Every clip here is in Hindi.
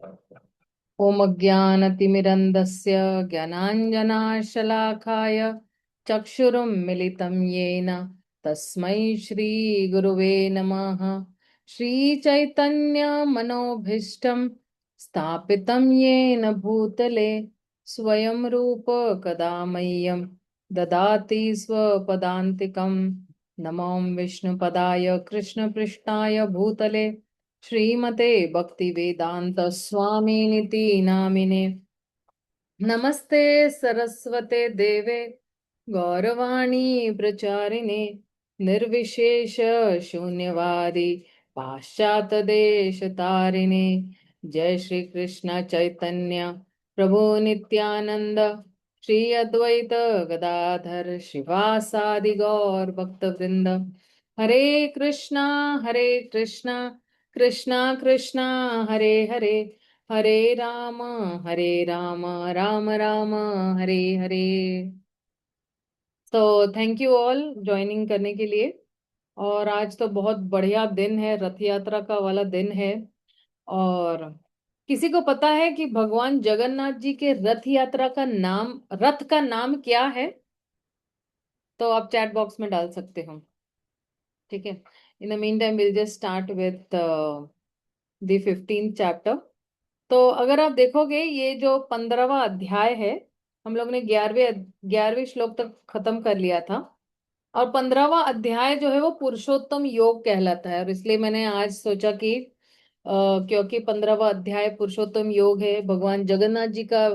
ॐ अज्ञानतिमिरन्धस्य ज्ञानाञ्जनाशलाकाय चक्षुरुन्मिलितं येन तस्मै श्रीगुरुवे नमः। श्रीचैतन्यमनोभीष्टं स्थापितं येन भूतले स्वयं रूप कदा मह्यं ददाति स्वपदान्तिकं। नमो विष्णुपदाय कृष्णपृष्ठाय भूतले श्रीमते भक्ति वेदांत स्वामिनिति नामिने। नमस्ते सरस्वते देवे गौरवाणी प्रचारिणे निर्विशेष शून्यवादी पाश्चात देश तारिणे। जय श्री कृष्ण चैतन्य प्रभु नित्यानंद श्री अद्वैत गदाधर शिवासादि गौर भक्त वृंद। हरे कृष्णा कृष्णा कृष्णा हरे हरे, हरे राम राम राम हरे हरे। तो थैंक यू ऑल ज्वाइनिंग करने के लिए। और आज तो बहुत बढ़िया दिन है, रथ यात्रा का वाला दिन है। और किसी को पता है कि भगवान जगन्नाथ जी के रथ यात्रा का नाम, रथ का नाम क्या है? तो आप चैट बॉक्स में डाल सकते हो। ठीक है। In the mean time will just start with the 15th chapter. तो अगर आप देखोगे ये जो 15वां अध्याय है, हम लोग ने 11वें श्लोक तक खत्म कर लिया था। और 15वां अध्याय जो है वो पुरुषोत्तम योग कहलाता है। और इसलिए मैंने आज सोचा कि क्योंकि 15वां अध्याय पुरुषोत्तम योग है, भगवान जगन्नाथ जी का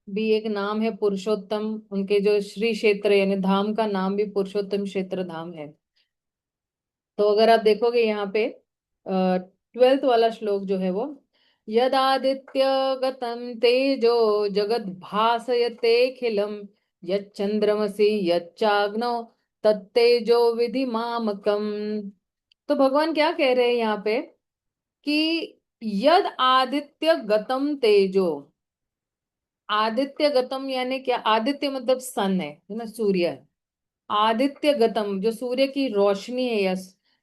भी एक नाम है पुरुषोत्तम। उनके जो श्री क्षेत्र यानी धाम का नाम भी पुरुषोत्तम क्षेत्र धाम है। तो अगर आप देखोगे यहाँ पे 12th वाला श्लोक जो है वो, यदादित्य गतम तेजो जगत भासयतेखिलम यच्चंद्रमसि यच्चाग्नौ तत्तेजो विधि मामकम। तो भगवान क्या कह रहे हैं यहाँ पे कि यद आदित्य गतम तेजो, आदित्य गतम यानी क्या? आदित्य मतलब सन है ना, सूर्य है। आदित्य गतम जो सूर्य की रोशनी है या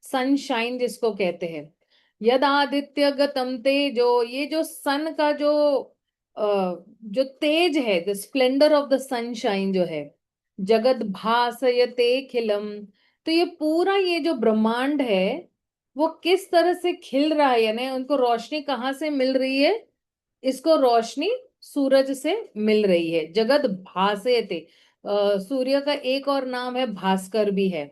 सनशाइन जिसको कहते हैं। यद आदित्य गतम तेजो, ये जो सन का जो तेज है, the splendour of the sunshine जो है, जगत भासयते खिलम। तो ये पूरा ये जो ब्रह्मांड है वो किस तरह से खिल रहा है, यानी उनको रोशनी कहाँ से मिल रही है? इसको रोशनी सूरज से मिल रही है। जगत भासयते, सूर्य का एक और नाम है भास्कर भी है,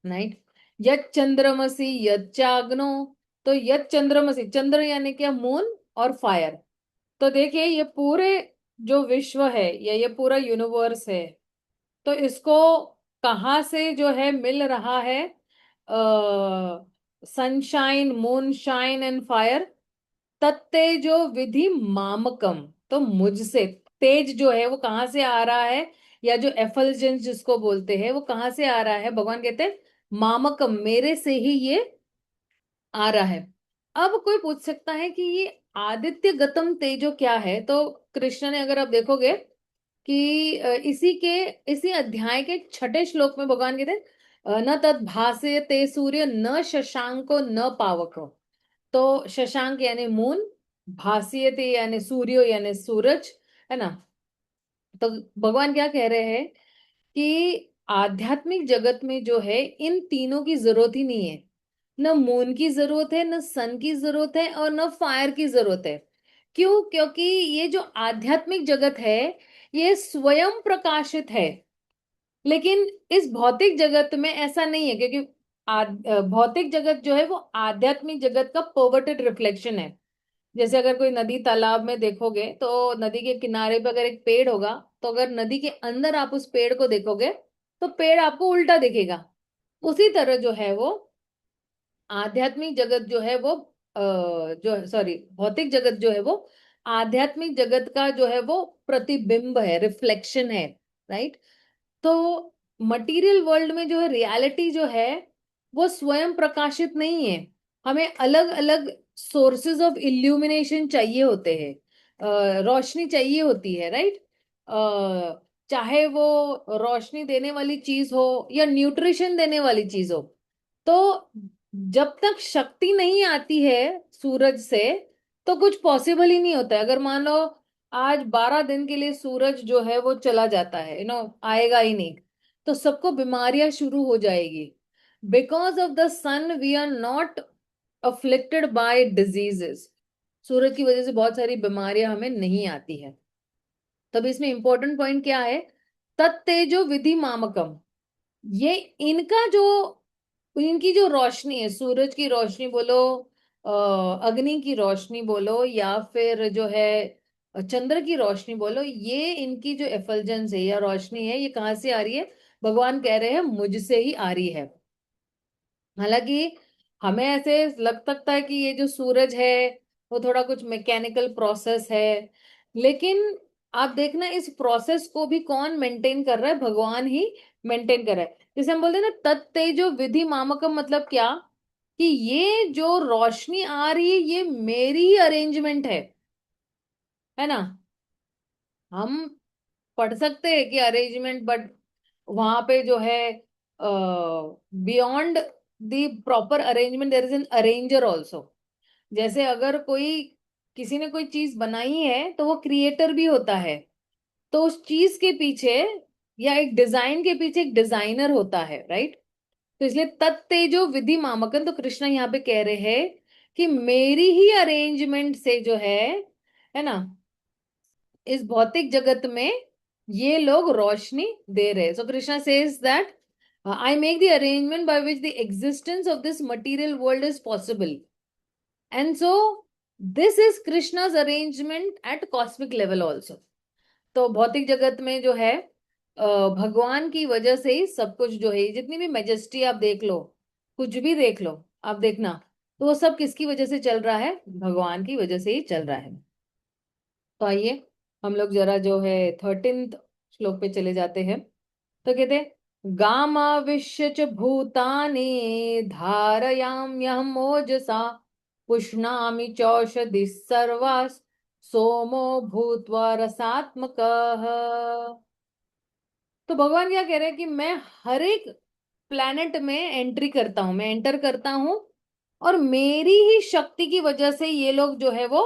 राइट। यत चंद्रमसी यत चाग्नो, तो यत चंद्रमसी, चंद्र यानी क्या? मून और फायर। तो देखिए ये पूरे जो विश्व है या ये पूरा यूनिवर्स है, तो इसको कहाँ से जो है मिल रहा है? Sunshine, moon shine and fire. तत्तेजो विधि मामकम, तो मुझसे तेज जो है वो कहाँ से आ रहा है? या जो एफल्जेंस जिसको बोलते हैं वो कहाँ से आ रहा है? भगवान कहते हैं मामकम, मेरे से ही ये आ रहा है। अब कोई पूछ सकता है कि ये आदित्य गतम तेजो क्या है? तो कृष्ण ने, अगर आप देखोगे कि इसी अध्याय के 6ठे श्लोक में भगवान कहते हैं न तद भासयते सूर्य न शशांको न पावको। तो शशांक यानी मून, भासीयते यानी सूर्य यानी सूरज, है ना। तो भगवान क्या कह रहे हैं कि आध्यात्मिक जगत में जो है इन तीनों की जरूरत ही नहीं है। न मून की जरूरत है, न सन की जरूरत है, और न फायर की जरूरत है। क्यों? क्योंकि ये जो आध्यात्मिक जगत है ये स्वयं प्रकाशित है। लेकिन इस भौतिक जगत में ऐसा नहीं है, क्योंकि भौतिक जगत जो है वो आध्यात्मिक जगत का परवर्टेड रिफ्लेक्शन है। जैसे अगर कोई नदी तालाब में देखोगे तो नदी के किनारे पे अगर एक पेड़ होगा, तो अगर नदी के अंदर आप उस पेड़ को देखोगे तो पेड़ आपको उल्टा दिखेगा। उसी तरह जो है वो आध्यात्मिक जगत जो है वो जो सॉरी भौतिक जगत जो है वो आध्यात्मिक जगत का जो है वो प्रतिबिंब है, रिफ्लेक्शन है, राइट। तो मटेरियल वर्ल्ड में जो है रियलिटी जो है वो स्वयं प्रकाशित नहीं है। हमें अलग अलग सोर्सेज ऑफ इल्यूमिनेशन चाहिए होते हैं, रोशनी चाहिए होती है, राइट। चाहे वो रोशनी देने वाली चीज हो या न्यूट्रिशन देने वाली चीज हो। तो जब तक शक्ति नहीं आती है सूरज से, तो कुछ पॉसिबल ही नहीं होता है। अगर मान लो आज 12 दिन के लिए सूरज जो है वो चला जाता है, आएगा ही नहीं, तो सबको बीमारियां शुरू हो जाएगी। Because of the sun we are not afflicted by diseases. सूरज की वजह से बहुत सारी बीमारियां हमें नहीं आती है। तब इसमें इंपॉर्टेंट पॉइंट क्या है? तत्तेजो विधि मामकम। ये इनका जो इनकी जो रोशनी है, सूरज की रोशनी बोलो, अग्नि की रोशनी बोलो, या फिर जो है चंद्र की रोशनी बोलो, ये इनकी जो एफल्जेंस है या रोशनी है, ये कहाँ से आ रही है? भगवान कह रहे हैं मुझसे ही आ रही है। हालांकि हमें ऐसे लग सकता है कि ये जो सूरज है वो थोड़ा कुछ मैकेनिकल प्रोसेस है, लेकिन आप देखना इस प्रोसेस को भी कौन मेंटेन कर रहा है? भगवान ही मेंटेन कर रहा है। जैसे हम बोलते हैं ना तत्तेजो विधि मामकम, मतलब क्या? कि ये जो रोशनी आ रही है ये मेरी ही अरेंजमेंट है ना। हम पढ़ सकते हैं कि अरेंजमेंट, बट वहां पे जो है beyond the proper arrangement there is an arranger also. जैसे अगर कोई किसी ने कोई चीज बनाई है तो वो क्रिएटर भी होता है, तो उस चीज के पीछे या एक डिजाइन के पीछे एक डिजाइनर होता है, राइट? तो इसलिए तत्तेजो विधि मामकन, तो कृष्णा यहाँ पे कह रहे हैं कि मेरी ही अरेंजमेंट से जो है ना, इस भौतिक जगत में ये लोग रोशनी दे रहे हैं। So Krishna says that I make the arrangement by which the existence of this material world is possible, and so this is Krishna's arrangement at cosmic level also. तो भौतिक जगत में जो है भगवान की वजह से ही सब कुछ जो है, जितनी भी मेजेस्टी आप देख लो, कुछ भी देख लो, आप देखना, तो वो सब किसकी वजह से चल रहा है? भगवान की वजह से ही चल रहा है। तो आइए हम लोग जरा जो है 13th श्लोक पे चले जाते हैं। तो कहते हैं गामाविश्य च भूतानि धारयाम्यहं ओजसा पुष्णामि चौषधि सर्वास् सोमो भूत्वा रसात्मकः। तो भगवान क्या कह रहे हैं कि मैं हर एक प्लैनेट में एंट्री करता हूं, मैं एंटर करता हूं, और मेरी ही शक्ति की वजह से ये लोग जो है वो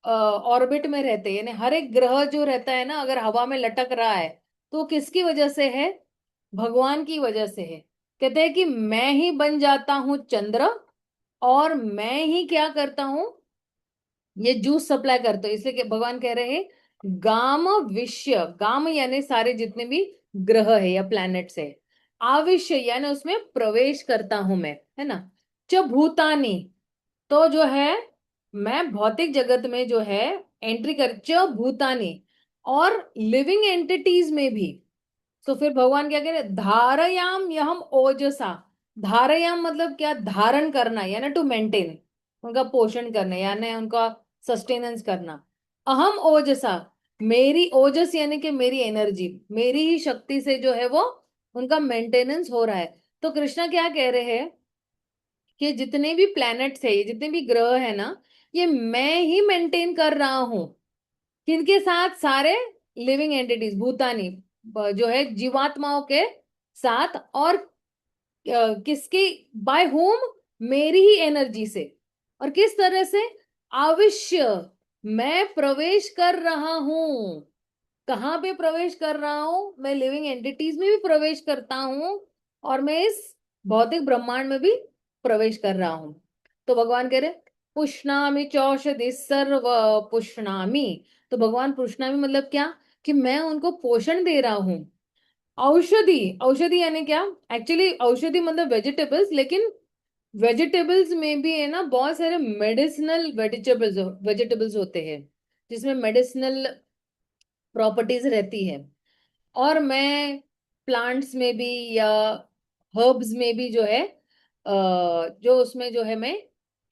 ऑर्बिट में रहते हैं। यानी हर एक ग्रह जो रहता है ना, अगर हवा में लटक रहा है तो वो किसकी वजह से है? भगवान की वजह से है। कहते हैं कि मैं ही बन जाता हूं चंद्र, और मैं ही क्या करता हूं? ये जूस सप्लाई करते हो। इसलिए भगवान कह रहे हैं गाम विश्य, गाम यानी सारे जितने भी ग्रह है या प्लैनेट्स है, आविश्य यानी उसमें प्रवेश करता हूं मैं, है ना। च भूतानी, तो जो है मैं भौतिक जगत में जो है एंट्री कर, च भूतानी, और लिविंग एंटिटीज में भी। तो फिर भगवान क्या कह रहे? धारयाम यहम ओजसा। धारयाम मतलब क्या? धारण करना, यानी टू मेंटेन, उनका पोषण करना, यानी उनका सस्टेनेंस करना। अहम ओजसा, मेरी ओजस यानी कि मेरी एनर्जी, मेरी ही शक्ति से जो है वो उनका मेंटेनेंस हो रहा है। तो कृष्णा क्या कह रहे हैं कि जितने भी प्लैनेट्स है, ये जितने भी ग्रह है ना, ये मैं ही मेंटेन कर रहा हूं। किनके साथ? सारे लिविंग एंटिटीज, भूतानी, जो है जीवात्माओं के साथ। और किसकी? By whom? मेरी ही एनर्जी से। और किस तरह से? अवश्य, मैं प्रवेश कर रहा हूं। कहाँ पे प्रवेश कर रहा हूं? मैं लिविंग एंटिटीज में भी प्रवेश करता हूं, और मैं इस भौतिक ब्रह्मांड में भी प्रवेश कर रहा हूं। तो भगवान कह रहे पुष्णामि चौषधि सर्व पुष्णामि। तो भगवान पुष्णामि मतलब क्या? कि मैं उनको पोषण दे रहा हूं। औषधि, औषधि यानी क्या? एक्चुअली औषधि मतलब वेजिटेबल्स, लेकिन वेजिटेबल्स में भी है ना बहुत सारे मेडिसिनल वेजिटेबल्स वेजिटेबल्स होते हैं, जिसमें मेडिसिनल प्रॉपर्टीज रहती है। और मैं प्लांट्स में भी या हर्ब्स में भी जो है जो उसमें जो है मैं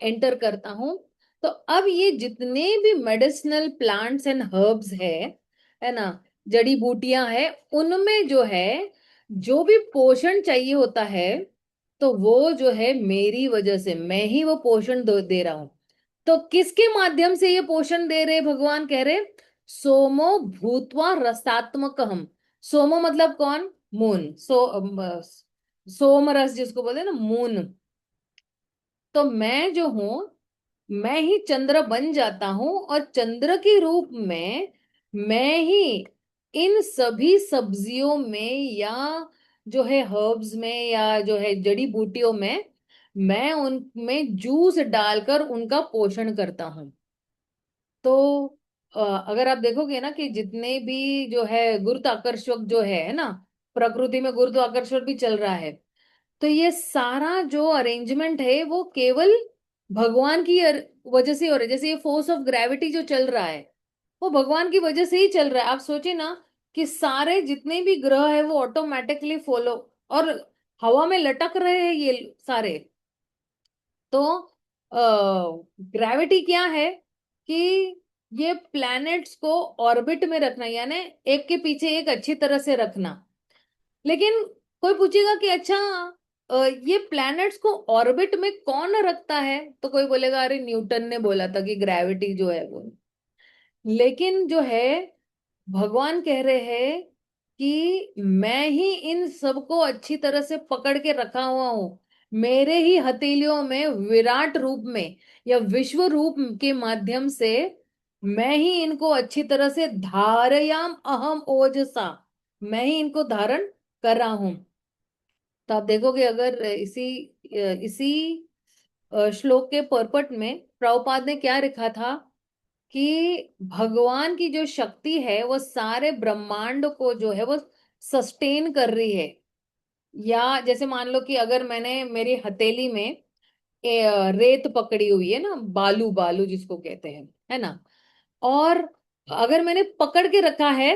एंटर करता हूँ। तो अब ये जितने भी मेडिसिनल प्लांट्स एंड हर्ब्स है ना, जड़ी बूटियां हैं, उनमें जो है जो भी पोषण चाहिए होता है, तो वो जो है मेरी वजह से मैं ही वो पोषण दे रहा हूं। तो किसके माध्यम से ये पोषण दे रहे? भगवान कह रहे सोमो भूतवा रसात्मक हम। सोमो मतलब कौन? मून। सोम रस जिसको बोलते हैं ना, मून। तो मैं जो हूं मैं ही चंद्र बन जाता हूं और चंद्र के रूप में मैं ही इन सभी सब्जियों में या जो है हर्ब्स में या जो है जड़ी बूटियों में मैं उनमें जूस डालकर उनका पोषण करता हूँ। तो अगर आप देखोगे ना कि जितने भी जो है गुरुत्वाकर्षक जो है ना, प्रकृति में गुरुत्वाकर्षण भी चल रहा है, तो ये सारा जो अरेंजमेंट है वो केवल भगवान की वजह से हो रहा है। जैसे ये फोर्स ऑफ ग्रेविटी जो चल रहा है वो भगवान की वजह से ही चल रहा है। आप सोचिए ना कि सारे जितने भी ग्रह है वो ऑटोमेटिकली फॉलो और हवा में लटक रहे हैं ये सारे। तो ग्रेविटी क्या है कि ये प्लैनेट्स को ऑर्बिट में रखना, यानी एक के पीछे एक अच्छी तरह से रखना। लेकिन कोई पूछेगा कि अच्छा, ये प्लैनेट्स को ऑर्बिट में कौन रखता है, तो कोई बोलेगा अरे न्यूटन ने बोला था कि ग्रेविटी जो है वो। लेकिन जो है भगवान कह रहे हैं कि मैं ही इन सबको अच्छी तरह से पकड़ के रखा हुआ हूं। मेरे ही हथेलियों में विराट रूप में या विश्व रूप के माध्यम से मैं ही इनको अच्छी तरह से धारयाम अहम ओजसा, मैं ही इनको धारण कर रहा हूं। तो आप देखोगे अगर इसी इसी श्लोक के परपट में प्रभुपाद ने क्या लिखा था कि भगवान की जो शक्ति है वो सारे ब्रह्मांड को जो है वो सस्टेन कर रही है। या जैसे मान लो कि अगर मैंने मेरी हथेली में रेत पकड़ी हुई है ना, बालू बालू जिसको कहते हैं, है ना, और अगर मैंने पकड़ के रखा है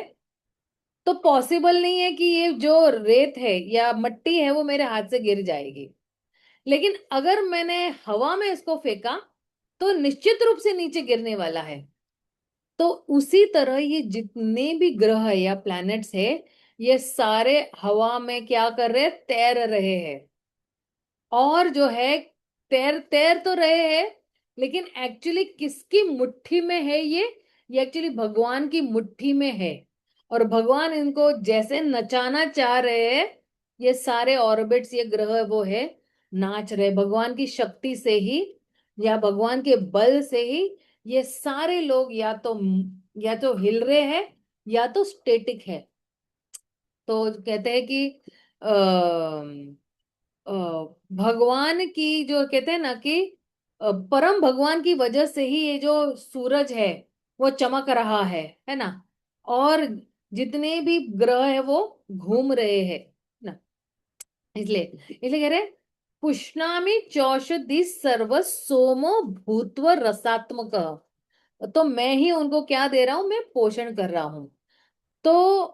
तो पॉसिबल नहीं है कि ये जो रेत है या मट्टी है वो मेरे हाथ से गिर जाएगी। लेकिन अगर मैंने हवा में इसको फेंका तो निश्चित रूप से नीचे गिरने वाला है। तो उसी तरह ये जितने भी ग्रह या प्लैनेट्स है ये सारे हवा में क्या कर रहे हैं, तैर रहे हैं। और जो है तैर तैर तो रहे हैं, लेकिन एक्चुअली किसकी मुट्ठी में है ये एक्चुअली भगवान की मुट्ठी में है। और भगवान इनको जैसे नचाना चाह रहे हैं, ये सारे ऑर्बिट्स ये ग्रह वो है नाच रहे भगवान की शक्ति से ही या भगवान के बल से ही। ये सारे लोग या तो हिल रहे हैं या तो स्टेटिक है। तो कहते हैं कि अ, भगवान की जो कहते हैं ना कि परम भगवान की वजह से ही ये जो सूरज है वो चमक रहा है ना। और जितने भी ग्रह है वो घूम रहे हैं ना। इसलिए इसलिए कह रहे पुष्णामि चौषधि सर्व सोमो भूत्व रसात्मक। तो मैं ही उनको क्या दे रहा हूं, मैं पोषण कर रहा हूं। तो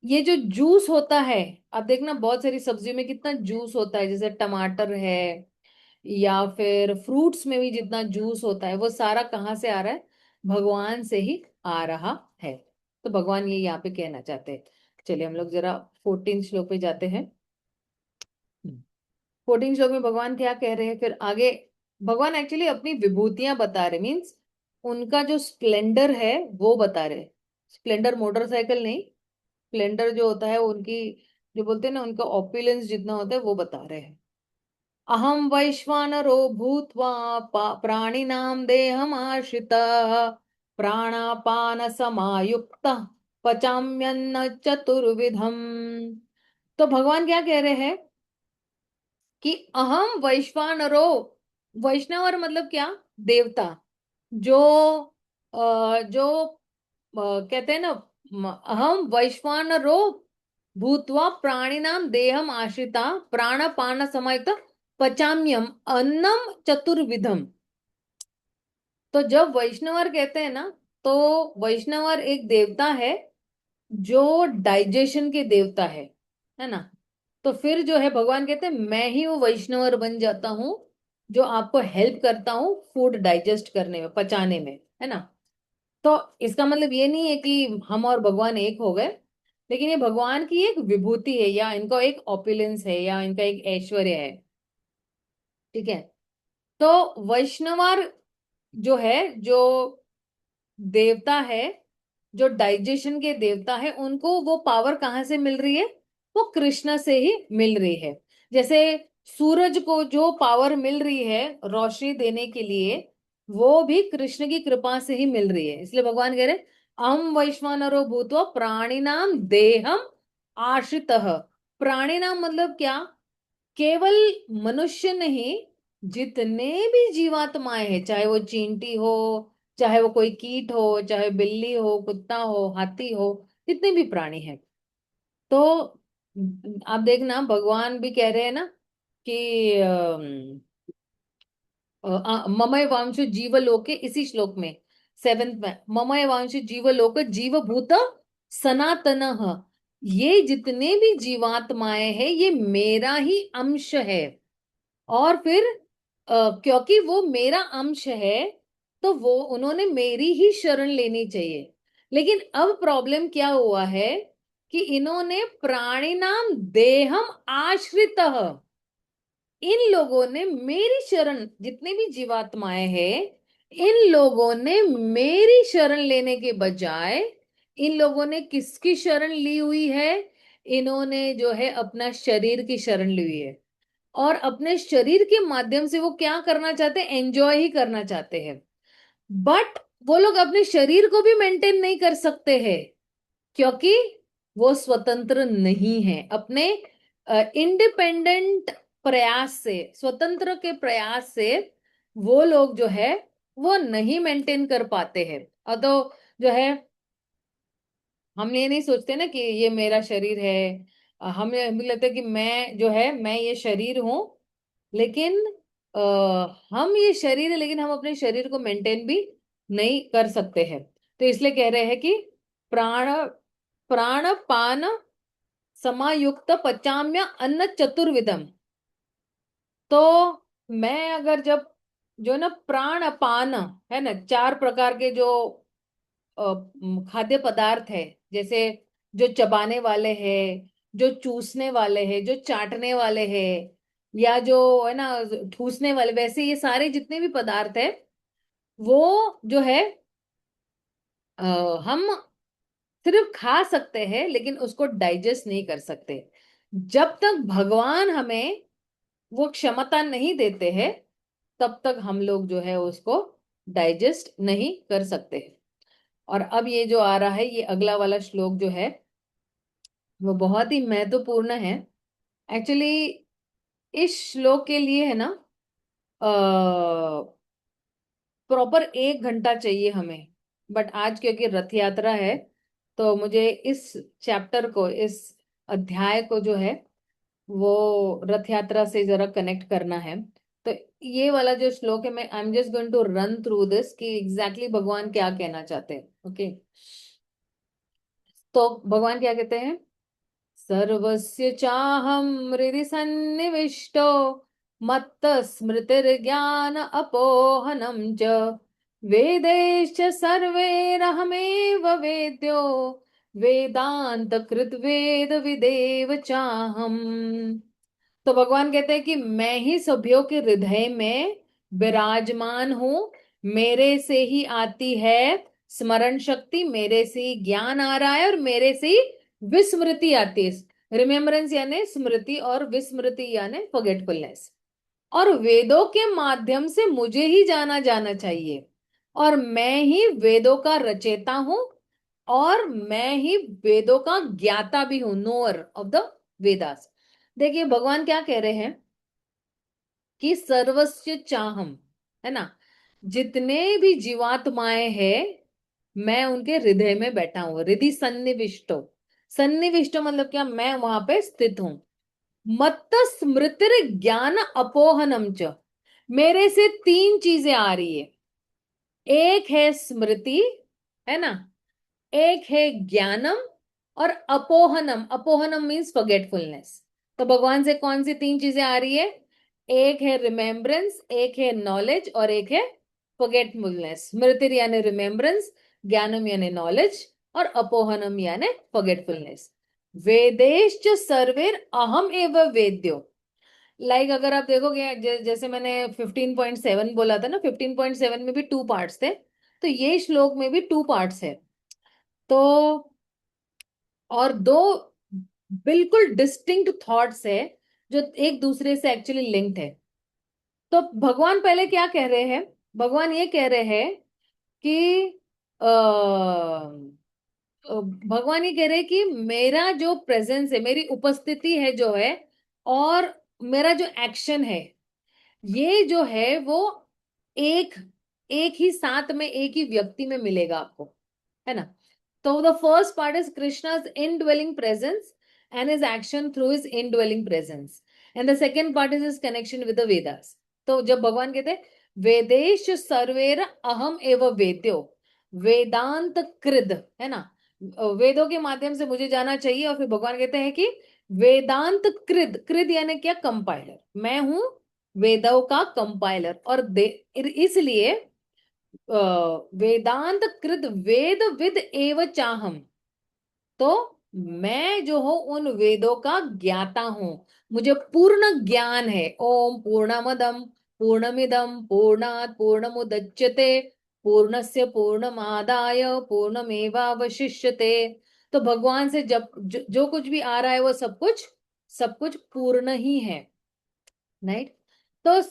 ये जो जूस होता है, आप देखना बहुत सारी सब्जियों में कितना जूस होता है, जैसे टमाटर है या फिर फ्रूट्स में भी जितना जूस होता है वो सारा कहाँ से आ रहा है, भगवान से ही आ रहा है। तो भगवान ये यहाँ पे कहना चाहते हैं। चलिए हम लोग जरा 14 श्लोक पे जाते हैं। 14 श्लोक में भगवान क्या कह रहे हैं फिर आगे। भगवान एक्चुअली अपनी विभूतियां बता रहे, मीन्स उनका जो स्प्लेंडर है वो बता रहे। स्प्लेंडर मोटरसाइकिल नहीं, स्प्लेंडर जो होता है उनकी जो बोलते हैं ना उनका ऑपुलेंस जितना होता है वो बता रहे हैं। अहम वैश्वानरो भूत्वा प्राणिनां देहमाश्रितः प्राणापान समायुक्त पचाम्यन्न चतुर्विधम। तो भगवान क्या कह रहे हैं कि अहम वैश्वानरो, वैष्णवर मतलब क्या, देवता। जो जो कहते हैं ना अहम वैश्वानरो भूत्वा प्राणिनाम देहम आश्रिता प्राणपान समायुक्त पचाम्यम अन्नम चतुर्विधम। तो जब वैष्णवर कहते हैं ना, तो वैष्णवर एक देवता है जो डाइजेशन के देवता है ना। तो फिर जो है भगवान कहते हैं मैं ही वो वैष्णवर बन जाता हूँ जो आपको हेल्प करता हूँ फूड डाइजेस्ट करने में, पचाने में, है ना। तो इसका मतलब ये नहीं है कि हम और भगवान एक हो गए, लेकिन ये भगवान की एक विभूति है या इनका एक ऑपुलेंस है या इनका एक ऐश्वर्य है। ठीक है। तो वैष्णवर जो है, जो देवता है, जो डाइजेशन के देवता है, उनको वो पावर कहाँ से मिल रही है, वो कृष्ण से ही मिल रही है। जैसे सूरज को जो पावर मिल रही है रोशनी देने के लिए, वो भी कृष्ण की कृपा से ही मिल रही है। इसलिए भगवान कह रहे अहम वैश्वानरो भूत्वा प्राणिनाम देहम आश्रितः। प्राणिनाम मतलब क्या? केवल मनुष्य नहीं, जितने भी जीवात्माएं हैं, चाहे वो चींटी हो, चाहे वो कोई कीट हो, चाहे बिल्ली हो, कुत्ता हो, हाथी हो, जितने भी प्राणी हैं। तो आप देखना भगवान भी कह रहे हैं ना कि ममय वांशु जीवलोके, इसी श्लोक में 7th में, ममय वांशु जीवलोक जीवभूत सनातन। ये जितने भी जीवात्माएं हैं ये मेरा ही अंश है। और फिर क्योंकि वो मेरा अंश है तो वो उन्होंने मेरी ही शरण लेनी चाहिए। लेकिन अब प्रॉब्लम क्या हुआ है कि इन्होंने प्राणिनाम देहम आश्रित, इन लोगों ने मेरी शरण, जितने भी जीवात्माएं हैं इन लोगों ने मेरी शरण लेने के बजाय इन लोगों ने किसकी शरण ली हुई है? इन्होंने जो है अपना शरीर की शरण ली हुई है। और अपने शरीर के माध्यम से वो क्या करना चाहते हैं? एंजॉय ही करना चाहते हैं। बट वो लोग अपने शरीर को भी मेंटेन नहीं कर सकते हैं, क्योंकि वो स्वतंत्र नहीं है। अपने इंडिपेंडेंट प्रयास से, स्वतंत्र के प्रयास से वो लोग जो है वो नहीं मेंटेन कर पाते हैं। और तो जो है हम ये नहीं सोचते ना कि ये मेरा शरीर है। हमें लगता है कि मैं जो है मैं ये शरीर हूं, लेकिन हम ये शरीर है लेकिन हम अपने शरीर को मेंटेन भी नहीं कर सकते हैं। तो इसलिए कह रहे हैं कि प्राण प्राण पान समायुक्त पचाम्य अन्न चतुर्विधम। तो मैं अगर जब जो ना प्राण अपान है ना, 4 प्रकार के जो खाद्य पदार्थ है, जैसे जो चबाने वाले हैं, जो चूसने वाले हैं, जो चाटने वाले हैं, या जो है ना ठूसने वाले, वैसे ये सारे जितने भी पदार्थ है वो जो है हम सिर्फ खा सकते हैं लेकिन उसको डाइजेस्ट नहीं कर सकते। जब तक भगवान हमें वो क्षमता नहीं देते हैं तब तक हम लोग जो है उसको डाइजेस्ट नहीं कर सकते। और अब ये जो आ रहा है ये अगला वाला श्लोक जो है वो बहुत ही महत्वपूर्ण है। एक्चुअली इस श्लोक के लिए है ना प्रॉपर 1 घंटा चाहिए हमें। बट आज क्योंकि रथ यात्रा है तो मुझे इस चैप्टर को, इस अध्याय को जो है वो रथ यात्रा से जरा कनेक्ट करना है। तो ये वाला जो श्लोक है, मैं I am just going to run through this कि एग्जैक्टली भगवान क्या कहना चाहते हैं। ओके, तो भगवान क्या कहते हैं? सर्वस्य चाहं हृदि सन्निविष्टो मत्त स्मृतिर्ज्ञान अपोहनं च वेदैश्च सर्वैरहमेव वेद्यो वेदांत कृत वेद विदेव चाहम। तो भगवान कहते हैं कि मैं ही सभ्यों के हृदय में विराजमान हूं। मेरे से ही आती है स्मरण शक्ति, मेरे से ही ज्ञान आ रहा है और मेरे से ही विस्मृति आती है। रिमेम्बरेंस यानी स्मृति और विस्मृति यानी फॉरगेटफुलनेस। और वेदों के माध्यम से मुझे ही जाना जाना चाहिए। और मैं ही वेदों का रचयिता हूं और मैं ही वेदों का ज्ञाता भी हूं, नोअर ऑफ द वेदास। देखिए भगवान क्या कह रहे हैं कि सर्वस्य चाहम, है ना, जितने भी जीवात्माएं हैं मैं उनके हृदय में बैठा हूं। हृदय सन्निविष्टो, सन्निविष्टो मतलब क्या? मैं वहां पे स्थित हूं। मत्त स्मृतिर ज्ञान अपोहनम च, मेरे से 3 चीजें आ रही है। एक है स्मृति, है ना, एक है ज्ञानम, और अपोहनम, अपोहनम मीन्स फॉरगेटफुलनेस। तो भगवान से कौन सी 3 चीजें आ रही है? एक है रिमेम्बरेंस, एक है नॉलेज, और एक है फॉरगेटफुलनेस। स्मृति यानी रिमेम्बरेंस, ज्ञानम यानी नॉलेज, और अपोहनम यानी फॉरगेटफुलनेस। वेदेश्च सर्वेर अहम एव वेद्यो। अगर आप देखोगे जैसे मैंने 15.7 बोला था ना, 15.7 में भी 2 पार्ट्स थे, तो ये श्लोक में भी 2 पार्ट्स है। तो और दो बिल्कुल डिस्टिंक्ट थॉट्स है जो एक दूसरे से एक्चुअली लिंक्ड है। तो भगवान पहले क्या कह रहे हैं भगवान ये कह रहे हैं कि अ, भगवान ये कह रहे हैं कि मेरा जो प्रेजेंस है, मेरी उपस्थिति है जो है, और मेरा जो एक्शन है, ये जो है वो एक एक ही साथ में, एक ही व्यक्ति में मिलेगा आपको, है ना। तो the first part is Krishna's indwelling presence and his action through his indwelling presence, and the second part is his connection with the Vedas. तो जब भगवान कहते हैं वेदेश सर्वेर अहम एव वेद्यो वेदांत कृद, है ना, वेदों के माध्यम से मुझे जाना चाहिए, और फिर भगवान कहते हैं कि वेदांत कृद, कृद यानी क्या, कंपाइलर, मैं हूं वेदों का कंपाइलर, और इसलिए वेदांत कृत वेद विद एव चाहम, तो मैं जो हूं उन वेदों का ज्ञाता हूं, मुझे पूर्ण ज्ञान है। ओम पूर्णमदम पूर्णमिदम पूर्णात् पूर्णमुदच्यते पूर्णस्य पूर्णमादाय पूर्णमेवावशिष्यते। तो भगवान से जब जो कुछ भी आ रहा है वो सब कुछ पूर्ण ही है, राइट। तो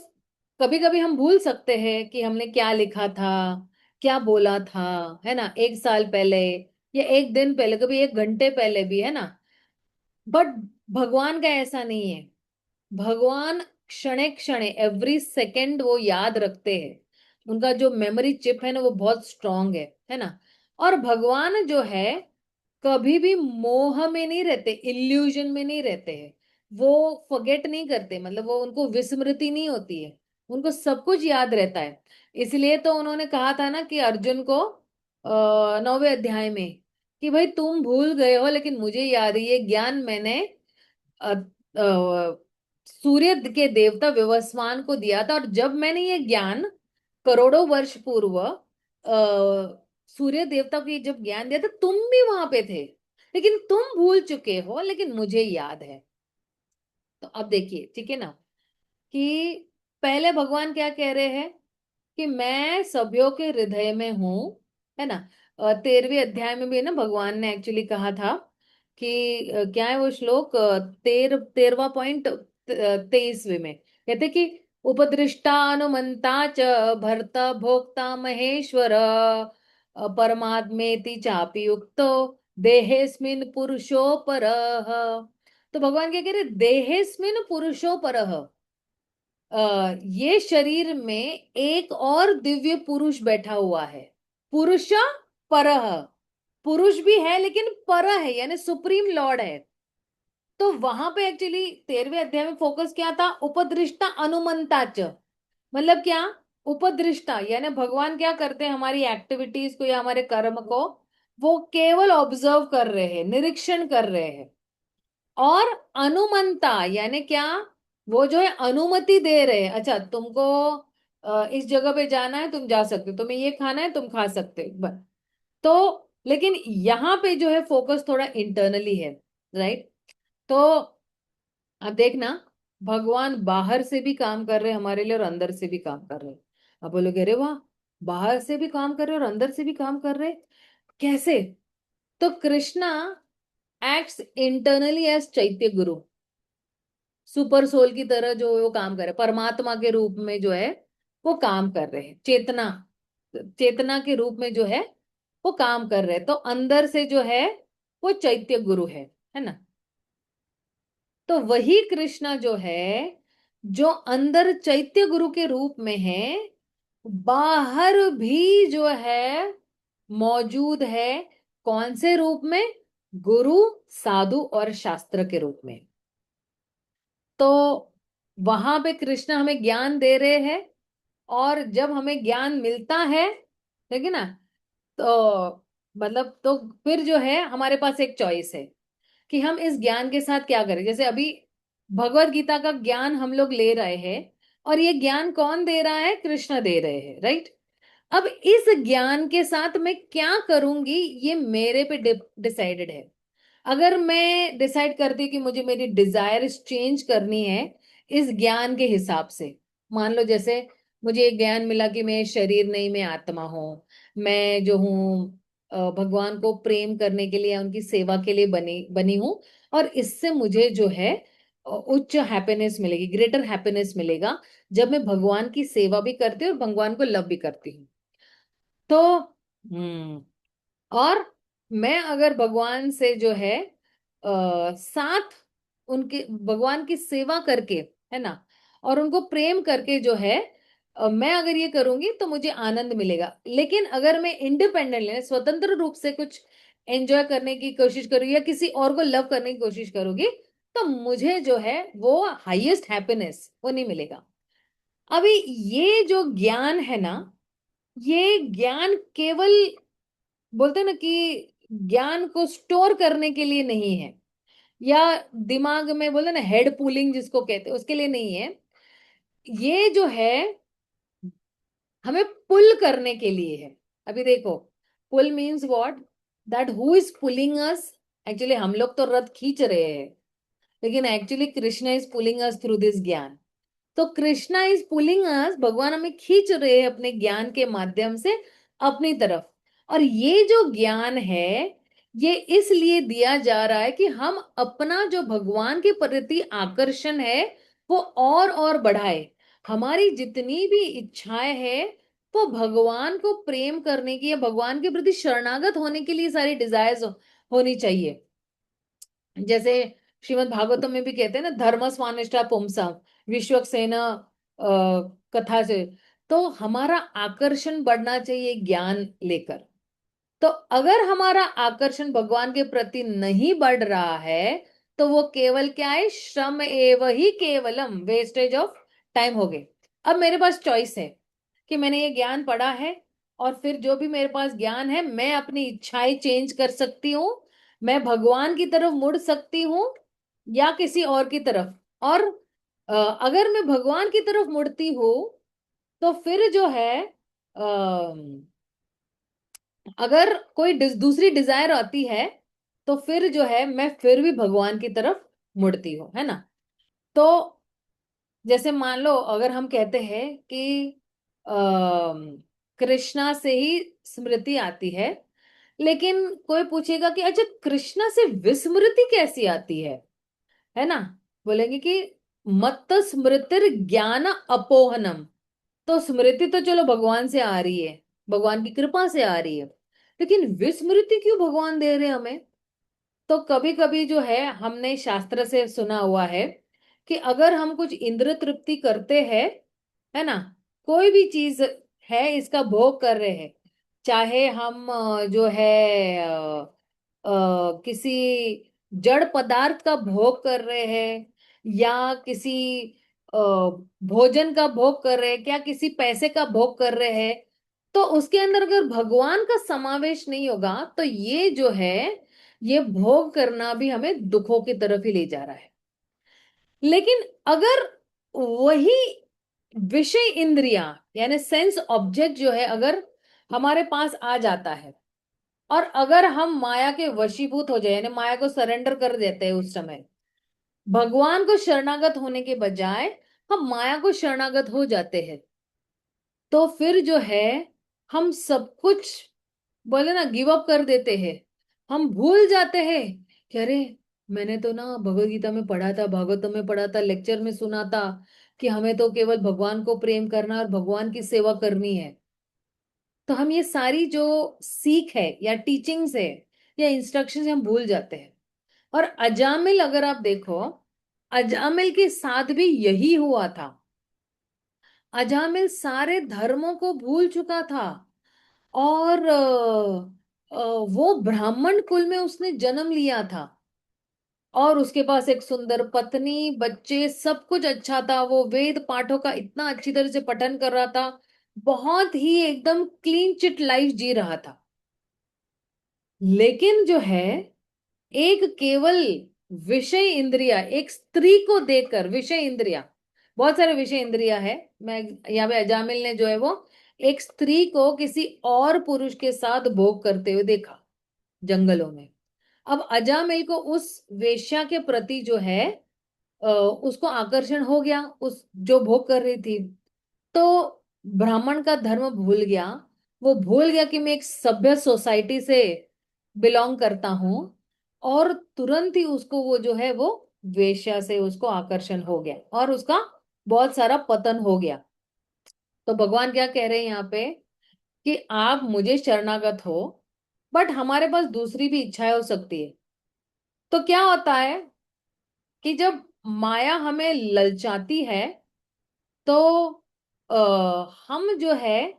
कभी कभी हम भूल सकते हैं कि हमने क्या लिखा था, क्या बोला था, है ना, एक साल पहले या एक दिन पहले, कभी एक घंटे पहले भी, है ना। बट भगवान का ऐसा नहीं है। भगवान क्षणे क्षणे एवरी सेकेंड वो याद रखते हैं, उनका जो मेमोरी चिप है ना वो बहुत स्ट्रांग है ना। और भगवान जो है कभी भी मोह में नहीं रहते, इल्यूजन में नहीं रहते हैं। वो फॉरगेट नहीं करते, मतलब वो, उनको विस्मृति नहीं होती है, उनको सब कुछ याद रहता है। इसलिए तो उन्होंने कहा था ना कि अर्जुन को 9वें अध्याय में कि भाई तुम भूल गए हो लेकिन मुझे याद है, ये ज्ञान मैंने अ, अ, सूर्य के देवता विवस्वान को दिया था, और जब मैंने ये ज्ञान करोड़ों वर्ष पूर्व सूर्य देवता को ये जब ज्ञान दिया था, तुम भी वहां पे थे, लेकिन तुम भूल चुके हो, लेकिन मुझे याद है। तो अब देखिए, ठीक है ना, कि पहले भगवान क्या कह रहे हैं कि मैं सभ्यों के हृदय में हूं, है ना। 13वें अध्याय में भी ना भगवान ने एक्चुअली कहा था कि क्या है वो श्लोक, 13वां पॉइंट 23वें में कहते कि उपदृष्टा अनुमंता च भर्ता भोक्ता महेश्वर परमात्मेति चापि युक्तो देहेस्मिन् पुरुषो परः। तो भगवान क्या कह रहे, देहेस्मिन् पुरुषो परः, ये शरीर में एक और दिव्य पुरुष बैठा हुआ है। पुरुष परह, पुरुष भी है लेकिन पर है, यानी सुप्रीम लॉर्ड है। तो वहां पे एक्चुअली 13वें अध्याय में फोकस क्या था, उपदृष्टा अनुमंता च, मतलब क्या, उपदृष्टा यानी भगवान क्या करते हैं, हमारी एक्टिविटीज को या हमारे कर्म को वो केवल ऑब्जर्व कर रहे हैं, निरीक्षण कर रहे हैं। और अनुमंता यानी क्या, वो जो है अनुमति दे रहे हैं, अच्छा तुमको इस जगह पे जाना है तुम जा सकते हो, तुम्हें ये खाना है तुम खा सकते हो, बस। तो लेकिन यहाँ पे जो है फोकस थोड़ा इंटरनली है, राइट। तो अब देखना, भगवान बाहर से भी काम कर रहे हैं हमारे लिए और अंदर से भी काम कर रहे हैं। अब बोलोगे अरे वाह, बाहर से भी काम कर रहे हैं और अंदर से भी काम कर रहे हैं, कैसे। तो कृष्णा एक्ट्स इंटरनली एज चैत्य गुरु, सुपर सोल की तरह जो वो काम कर रहे हैं, परमात्मा के रूप में जो है वो काम कर रहे हैं, चेतना, चेतना के रूप में जो है वो काम कर रहे हैं। तो अंदर से जो है वो चैत्य गुरु है ना। तो वही कृष्णा जो है, जो अंदर चैत्य गुरु के रूप में है, बाहर भी जो है मौजूद है। कौन से रूप में, गुरु, साधु और शास्त्र के रूप में। तो वहां पे कृष्ण हमें ज्ञान दे रहे हैं, और जब हमें ज्ञान मिलता है, ठीक है ना, तो मतलब तो फिर जो है हमारे पास एक चॉइस है कि हम इस ज्ञान के साथ क्या करें। जैसे अभी भगवत गीता का ज्ञान हम लोग ले रहे हैं, और ये ज्ञान कौन दे रहा है, कृष्ण दे रहे हैं, राइट। अब इस ज्ञान के साथ मैं क्या करूंगी, ये मेरे पे डिसाइडेड है। अगर मैं डिसाइड करती कि मुझे मेरी डिजायर चेंज करनी है इस ज्ञान के हिसाब से, मान लो जैसे मुझे एक ज्ञान मिला कि मैं शरीर नहीं, मैं आत्मा हूँ, मैं जो हूँ भगवान को प्रेम करने के लिए, उनकी सेवा के लिए बनी बनी हूँ, और इससे मुझे जो है उच्च हैप्पीनेस मिलेगी, ग्रेटर हैप्पीनेस मिलेगा जब मैं भगवान की सेवा भी करती हूँ और भगवान को लव भी करती हूँ। तो और मैं अगर भगवान से जो है साथ उनके भगवान की सेवा करके, है ना, और उनको प्रेम करके जो है मैं अगर ये करूंगी तो मुझे आनंद मिलेगा। लेकिन अगर मैं इंडिपेंडेंटली स्वतंत्र रूप से कुछ एंजॉय करने की कोशिश करूँ या किसी और को लव करने की कोशिश करूंगी, तो मुझे जो है वो हाईएस्ट हैप्पीनेस वो नहीं मिलेगा। अभी ये जो ज्ञान है ना, ये ज्ञान केवल बोलते हैं ना कि ज्ञान को स्टोर करने के लिए नहीं है, या दिमाग में बोलते हैं ना हेड पूलिंग जिसको कहते हैं उसके लिए नहीं है। ये जो है हमें पुल करने के लिए है। अभी देखो, pull means what, that who is pulling us. Actually हम लोग तो रथ खींच रहे हैं, लेकिन actually Krishna is pulling us through this ज्ञान। तो कृष्णा इज पुलिंग अस, भगवान हमें खींच रहे हैं अपने ज्ञान के माध्यम से अपनी तरफ। और ये जो ज्ञान है ये इसलिए दिया जा रहा है कि हम अपना जो भगवान के प्रति आकर्षण है वो और बढ़ाए। हमारी जितनी भी इच्छाएं हैं वो भगवान को प्रेम करने की या भगवान के प्रति शरणागत होने के लिए सारी डिजायर्स होनी चाहिए। जैसे श्रीमद् भागवतम में भी कहते हैं ना, धर्म स्वानिष्ठा पुंसम विश्वक्सेन कथा से। तो हमारा आकर्षण बढ़ना चाहिए ज्ञान लेकर। तो अगर हमारा आकर्षण भगवान के प्रति नहीं बढ़ रहा है तो वो केवल क्या है, श्रम एव ही केवलम, वेस्टेज ऑफ टाइम हो गए। अब मेरे पास चॉइस है कि मैंने ये ज्ञान पढ़ा है और फिर जो भी मेरे पास ज्ञान है मैं अपनी इच्छाएं चेंज कर सकती हूँ, मैं भगवान की तरफ मुड़ सकती हूँ या किसी और की तरफ। और अगर मैं भगवान की तरफ मुड़ती हूँ तो फिर जो है अगर कोई दूसरी डिजायर आती है तो फिर जो है मैं फिर भी भगवान की तरफ मुड़ती हूँ, है ना। तो जैसे मान लो अगर हम कहते हैं कि कृष्णा से ही स्मृति आती है, लेकिन कोई पूछेगा कि अच्छा कृष्णा से विस्मृति कैसी आती है ना। बोलेंगे कि मत्त स्मृतिर ज्ञान अपोहनम। तो स्मृति तो चलो भगवान से आ रही है, भगवान की कृपा से आ रही है, लेकिन विस्मृति क्यों भगवान दे रहे हैं हमें। तो कभी कभी जो है हमने शास्त्र से सुना हुआ है कि अगर हम कुछ इंद्र तृप्ति करते हैं, है ना, कोई भी चीज है इसका भोग कर रहे हैं, चाहे हम जो है किसी जड़ पदार्थ का भोग कर रहे हैं या किसी अ, भोजन का भोग कर रहे हैं, क्या किसी पैसे का भोग कर रहे हैं, तो उसके अंदर अगर भगवान का समावेश नहीं होगा तो ये जो है ये भोग करना भी हमें दुखों की तरफ ही ले जा रहा है। लेकिन अगर वही विषय इंद्रिया यानी सेंस ऑब्जेक्ट जो है अगर हमारे पास आ जाता है और अगर हम माया के वशीभूत हो जाए यानी माया को सरेंडर कर देते हैं, उस समय भगवान को शरणागत होने के बजाय हम माया को शरणागत हो जाते हैं, तो फिर जो है हम सब कुछ बोले ना गिव अप कर देते हैं। हम भूल जाते हैं कि अरे मैंने तो ना भगवत गीता में पढ़ा था, भागवतम में पढ़ा था, लेक्चर में सुना था कि हमें तो केवल भगवान को प्रेम करना और भगवान की सेवा करनी है। तो हम ये सारी जो सीख है या टीचिंग्स है या इंस्ट्रक्शंस हम भूल जाते हैं। और अजामिल अगर आप देखो, अजामिल के साथ भी यही हुआ था। अजामिल सारे धर्मों को भूल चुका था और वो ब्राह्मण कुल में उसने जन्म लिया था और उसके पास एक सुंदर पत्नी, बच्चे, सब कुछ अच्छा था। वो वेद पाठों का इतना अच्छी तरह से पठन कर रहा था, बहुत ही एकदम क्लीन चिट लाइफ जी रहा था। लेकिन जो है एक केवल विषय इंद्रिया, एक स्त्री को देखकर, विषय इंद्रिया, बहुत सारे विषय इंद्रिया है, मैं यहाँ पे अजामिल ने जो है वो एक स्त्री को किसी और पुरुष के साथ भोग करते हुए देखा जंगलों में। अब अजामिल को उस वेश्या के प्रति जो है उसको आकर्षण हो गया, उस जो भोग कर रही थी। तो ब्राह्मण का धर्म भूल गया, वो भूल गया कि मैं एक सभ्य सोसाइटी से बिलोंग करता हूं, और तुरंत ही उसको वो जो है वो वेश्या से उसको आकर्षण हो गया और उसका बहुत सारा पतन हो गया। तो भगवान क्या कह रहे हैं यहाँ पे कि आप मुझे शरणागत हो, बट हमारे पास दूसरी भी इच्छाएं हो सकती है। तो क्या होता है कि जब माया हमें ललचाती है तो हम जो है,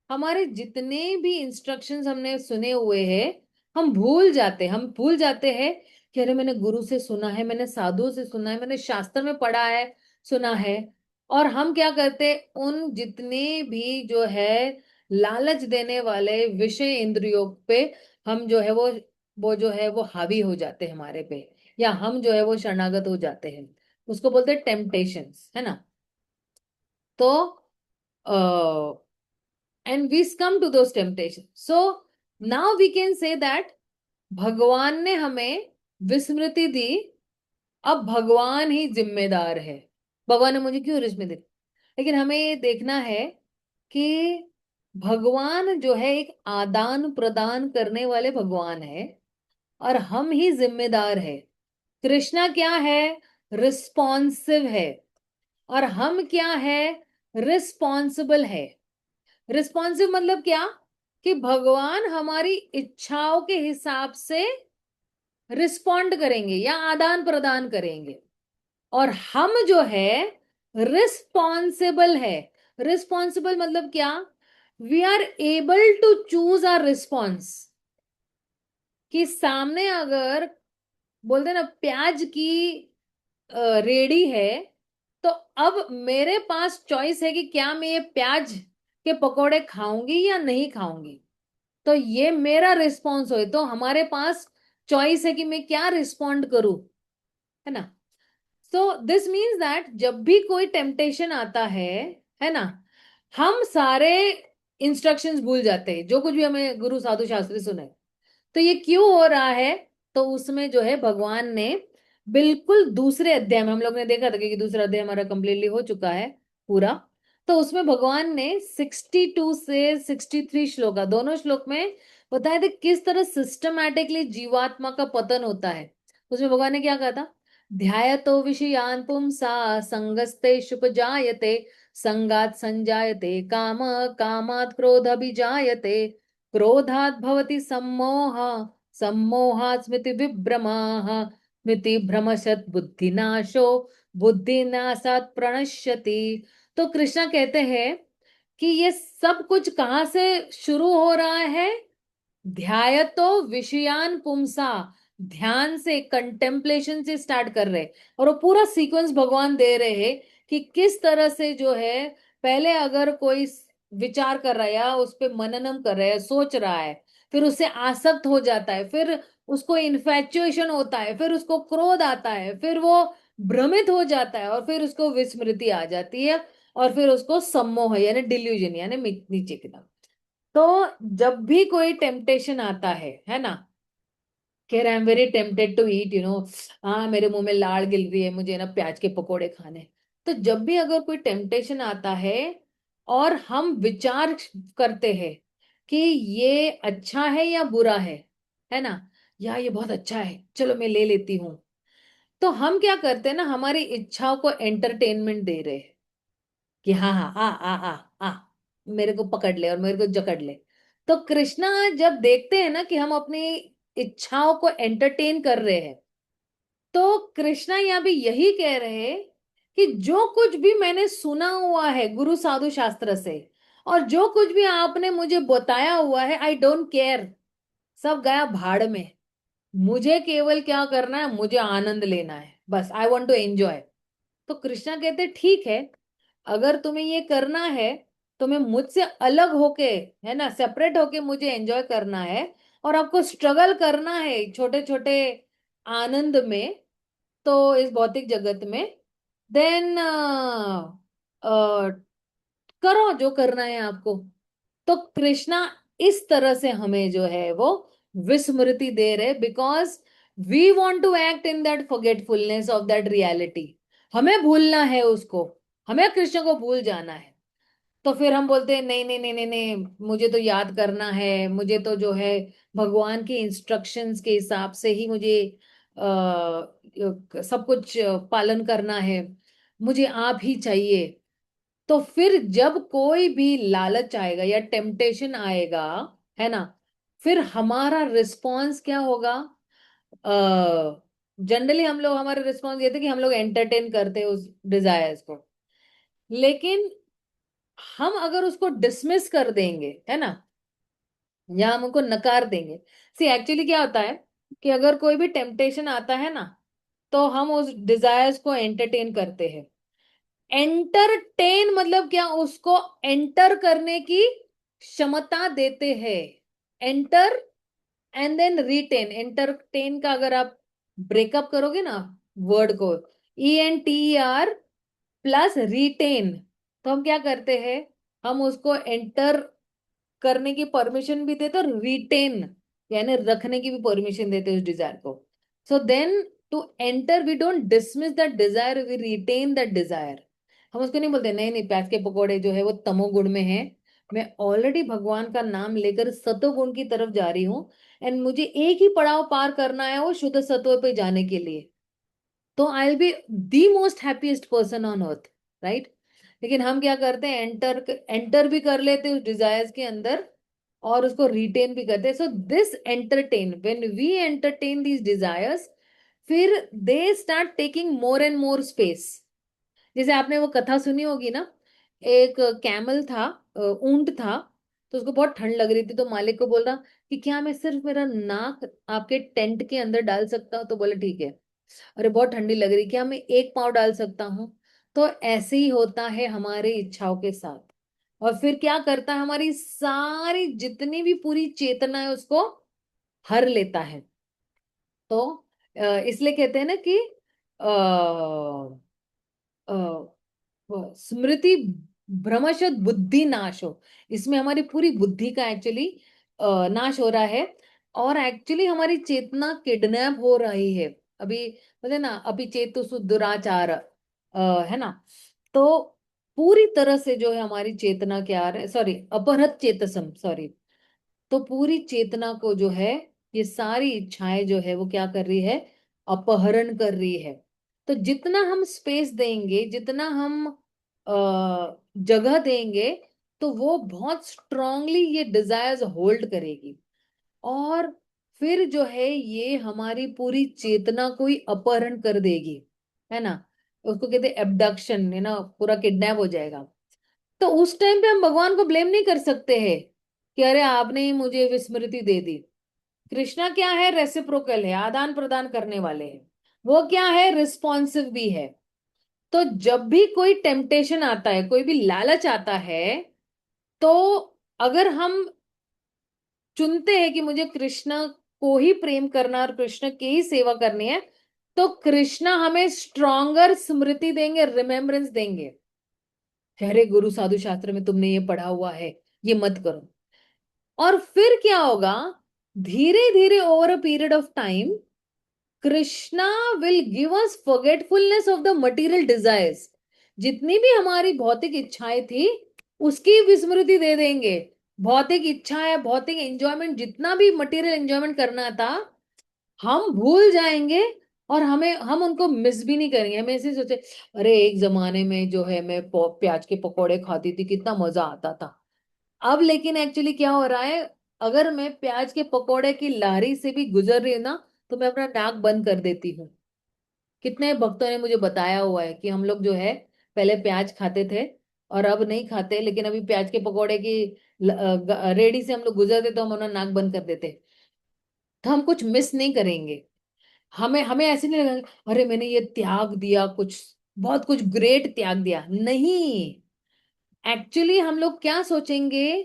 हमारे जितने भी इंस्ट्रक्शंस हमने सुने हुए हैं, हम भूल जाते हैं कि अरे मैंने गुरु से सुना है, मैंने साधु से सुना है, मैंने शास्त्र में पढ़ा है, सुना है। और हम क्या करते हैं, उन जितने भी जो है लालच देने वाले विषय इंद्रियों पे हम जो है वो जो है वो हावी हो जाते हैं हमारे पे, या हम जो है वो शरणागत हो जाते हैं। उसको बोलते हैं टेम्पटेशंस, है ना। तो and we succumb to those temptations. So now we can say that भगवान ने हमें विस्मृति दी, अब भगवान ही जिम्मेदार है। भगवान ने मुझे क्यों विस्मृति दी, लेकिन हमें ये देखना है कि भगवान जो है एक आदान प्रदान करने वाले भगवान है, और हम ही जिम्मेदार है। कृष्णा क्या है, रिस्पॉन्सिव है, और हम क्या है, रिस्पॉन्सिबल है। रिस्पॉन्सिव मतलब क्या, कि भगवान हमारी इच्छाओं के हिसाब से रिस्पॉन्ड करेंगे या आदान प्रदान करेंगे, और हम जो है रिस्पॉन्सिबल है। रिस्पॉन्सिबल मतलब क्या, we are able to choose our response. कि सामने अगर बोलते ना प्याज की रेडी है, तो अब मेरे पास चॉइस है कि क्या मैं ये प्याज के पकोड़े खाऊंगी या नहीं खाऊंगी। तो ये मेरा रिस्पॉन्स हो, तो हमारे पास चॉइस है कि मैं क्या रिस्पॉन्ड करूं, है ना। सो दिस मीन्स दैट जब भी कोई टेम्पटेशन आता है ना, हम सारे इंस्ट्रक्शंस भूल जाते हैं जो कुछ भी हमें गुरु साधु शास्त्री सुने। तो ये क्यों हो रहा है, तो उसमें जो है भगवान ने बिल्कुल दूसरे अध्याय में, हम लोग ने देखा था कि दूसरा अध्याय हमारा कंप्लीटली हो चुका है पूरा। तो उसमें भगवान ने 62 से 63 श्लोक, दोनों श्लोक में बताया था किस तरह सिस्टमैटिकली जीवात्मा का पतन होता है। उसमें भगवान ने क्या कहा था, ध्यायतो विषयान् पुंसा संगस्ते शुपजायते, संगात संजायते काम, कामात् क्रोध अभिजायते, क्रोधात् भवति सम्मोह, सम्मोहात् स्मृति विभ्रमाः, स्मृति भ्रमशत् बुद्धिनाशो, बुद्धिनाशात् प्रणश्यति। तो कृष्णा कहते हैं कि ये सब कुछ कहाँ से शुरू हो रहा है, ध्यायतो विषयान पुंसा, ध्यान से, कंटेम्पलेशन से स्टार्ट कर रहे। और वो पूरा सीक्वेंस भगवान दे रहे हैं कि किस तरह से जो है, पहले अगर कोई विचार कर रहा है या उस पे मननम कर रहा है, सोच रहा है, फिर उससे आसक्त हो जाता है, फिर उसको इन्फैचुएशन होता है, फिर उसको क्रोध आता है, फिर वो भ्रमित हो जाता है, और फिर उसको विस्मृति आ जाती है, और फिर उसको सम्मोह यानी डिल्यूजन यानी नीचे की तरफ। तो जब भी कोई टेम्पटेशन आता है ना, कह रहा है I am very tempted to eat, हाँ मेरे मुंह में लाड़ गिल रही है, मुझे ना प्याज के पकोड़े खाने। तो जब भी अगर कोई टेम्पटेशन आता है और हम विचार करते हैं कि ये अच्छा है या बुरा है ना, या ये बहुत अच्छा है चलो मैं ले लेती हूँ, तो हम क्या करते हैं ना, हमारी इच्छाओं को एंटरटेनमेंट दे रहे हैं कि हाँ हाँ आ आ आ आ, मेरे को पकड़ ले और मेरे को जकड़ ले। तो कृष्णा जब देखते हैं ना कि हम अपनी इच्छाओं को एंटरटेन कर रहे हैं, तो कृष्णा यहाँ भी यही कह रहे हैं कि जो कुछ भी मैंने सुना हुआ है गुरु साधु शास्त्र से, और जो कुछ भी आपने मुझे बताया हुआ है, आई डोंट केयर, सब गया भाड़ में। मुझे केवल क्या करना है, मुझे आनंद लेना है, बस आई वॉन्ट टू एंजॉय। तो कृष्णा कहते ठीक है, अगर तुम्हें ये करना है, तुम्हें मुझसे अलग होके, है ना, सेपरेट होके मुझे एंजॉय करना है, और आपको स्ट्रगल करना है छोटे छोटे आनंद में, तो इस भौतिक जगत में, देन करो जो करना है आपको। तो कृष्णा इस तरह से हमें जो है वो विस्मृति दे रहे, because we want to act in that forgetfulness of that reality. हमें भूलना है उसको, हमें कृष्ण को भूल जाना है। तो फिर हम बोलते हैं नहीं नहीं नहीं नहीं नहीं, मुझे तो याद करना है, मुझे तो जो है भगवान के इंस्ट्रक्शंस के हिसाब से ही मुझे सब कुछ पालन करना है, मुझे आप ही चाहिए। तो फिर जब कोई भी लालच आएगा या टेम्पटेशन आएगा, है ना, फिर हमारा रिस्पॉन्स क्या होगा? जनरली हम लोग, हमारा रिस्पॉन्स ये था कि हम लोग एंटरटेन करते हैं उस डिजायर्स को। लेकिन हम अगर उसको डिसमिस कर देंगे, है ना, या हम उनको नकार देंगे। सी एक्चुअली क्या होता है कि अगर कोई भी टेम्पटेशन आता है ना, तो हम उस डिजायर्स को एंटरटेन करते हैं। एंटरटेन मतलब क्या? उसको एंटर करने की क्षमता देते हैं। Enter and then retain. Entertain का अगर आप ब्रेकअप करोगे ना वर्ड को, ENTER प्लस रिटेन, तो हम क्या करते हैं? हम उसको एंटर करने की परमिशन भी देते और रिटेन यानी रखने की भी परमिशन देते हैं उस डिजायर को। So then to enter we don't dismiss that desire, we retain that desire. हम उसको नहीं बोलते नहीं नहीं प्याज के पकौड़े जो है वो तमोगुण में है, मैं ऑलरेडी भगवान का नाम लेकर सतोगुण की तरफ जा रही हूँ, एंड मुझे एक ही पड़ाव पार करना है वो शुद्ध सत्व पे जाने के लिए। तो I will be the most happiest person on earth, right? लेकिन हम क्या करते हैं? एंटर एंटर भी कर लेते हैं उस डिजायर्स के अंदर और उसको रिटेन भी करते हैं। So this entertain, when we entertain these desires, फिर they start taking more and more space. जैसे आपने वो कथा सुनी होगी ना, एक कैमल था, ऊंट था, तो उसको बहुत ठंड लग रही थी, तो मालिक को बोल रहा कि क्या मैं सिर्फ मेरा नाक आपके टेंट के अंदर डाल सकता हूँ? तो बोले ठीक है। अरे बहुत ठंडी लग रही, क्या मैं एक पाँव डाल सकता हूँ? तो ऐसे ही होता है हमारी इच्छाओं के साथ। और फिर क्या करता है? हमारी सारी जितनी भी पूरी चेतना है उसको हर लेता है। तो इसलिए कहते हैं ना कि स्मृति भ्रमशत बुद्धि नाश हो। इसमें हमारी पूरी बुद्धि का एक्चुअली नाश हो रहा है, और एक्चुअली हमारी चेतना किडनैप हो रही है। अभी बोले ना अभी चेतु दुराचार, है ना, तो पूरी तरह से जो है हमारी चेतना क्या है, सॉरी अपहृत चेतसम, सॉरी। तो पूरी चेतना को जो है ये सारी इच्छाएं जो है वो क्या कर रही है? अपहरण कर रही है। तो जितना हम स्पेस देंगे, जितना हम जगह देंगे, तो वो बहुत स्ट्रांगली ये डिजायर्स होल्ड करेगी। और फिर जो है ये हमारी पूरी चेतना को ही अपहरण कर देगी, है ना। उसको कहते हैं एबडक्शन, है ना, पूरा किडनैप हो जाएगा। तो उस टाइम पे हम भगवान को ब्लेम नहीं कर सकते हैं कि अरे आपने ही मुझे विस्मृति दे दी। कृष्णा क्या है? रेसिप्रोकल है, आदान प्रदान करने वाले हैं। वो क्या है? रिस्पॉन्सिव भी है। तो जब भी कोई टेम्पटेशन आता है, कोई भी लालच आता है, तो अगर हम चुनते हैं कि मुझे कृष्ण को ही प्रेम करना और कृष्ण की ही सेवा करनी है, तो कृष्ण हमें स्ट्रॉन्गर स्मृति देंगे, रिमेम्बरेंस देंगे। अरे गुरु साधु शास्त्र में तुमने ये पढ़ा हुआ है, ये मत करो। और फिर क्या होगा? धीरे धीरे over a period of time Krishna will give us forgetfulness of the material desires. जितनी भी हमारी भौतिक इच्छाएं थी उसकी विस्मृति दे देंगे। भौतिक इच्छा है, भौतिक एंजॉयमेंट, जितना भी मटेरियल एंजॉयमेंट करना था हम भूल जाएंगे, और हम उनको मिस भी नहीं करेंगे। हम ऐसे सोचे अरे एक जमाने में जो है मैं प्याज के पकौड़े खाती थी, कितना मजा आता था। अब लेकिन एक्चुअली क्या हो रहा है? अगर मैं प्याज के पकौड़े की लारी से भी गुजर रही हूँ ना, तो मैं अपना नाक बंद कर देती हूँ। कितने भक्तों ने मुझे बताया हुआ है कि हम लोग जो है पहले प्याज खाते थे और अब नहीं खाते, लेकिन अभी प्याज के पकौड़े की रेडी से हम लोग गुजरते तो हम अपना नाक बंद कर देते। तो हम कुछ मिस नहीं करेंगे। हमें हमें ऐसे नहीं लगेगा अरे मैंने ये त्याग दिया, कुछ बहुत कुछ ग्रेट त्याग दिया, नहीं। एक्चुअली हम लोग क्या सोचेंगे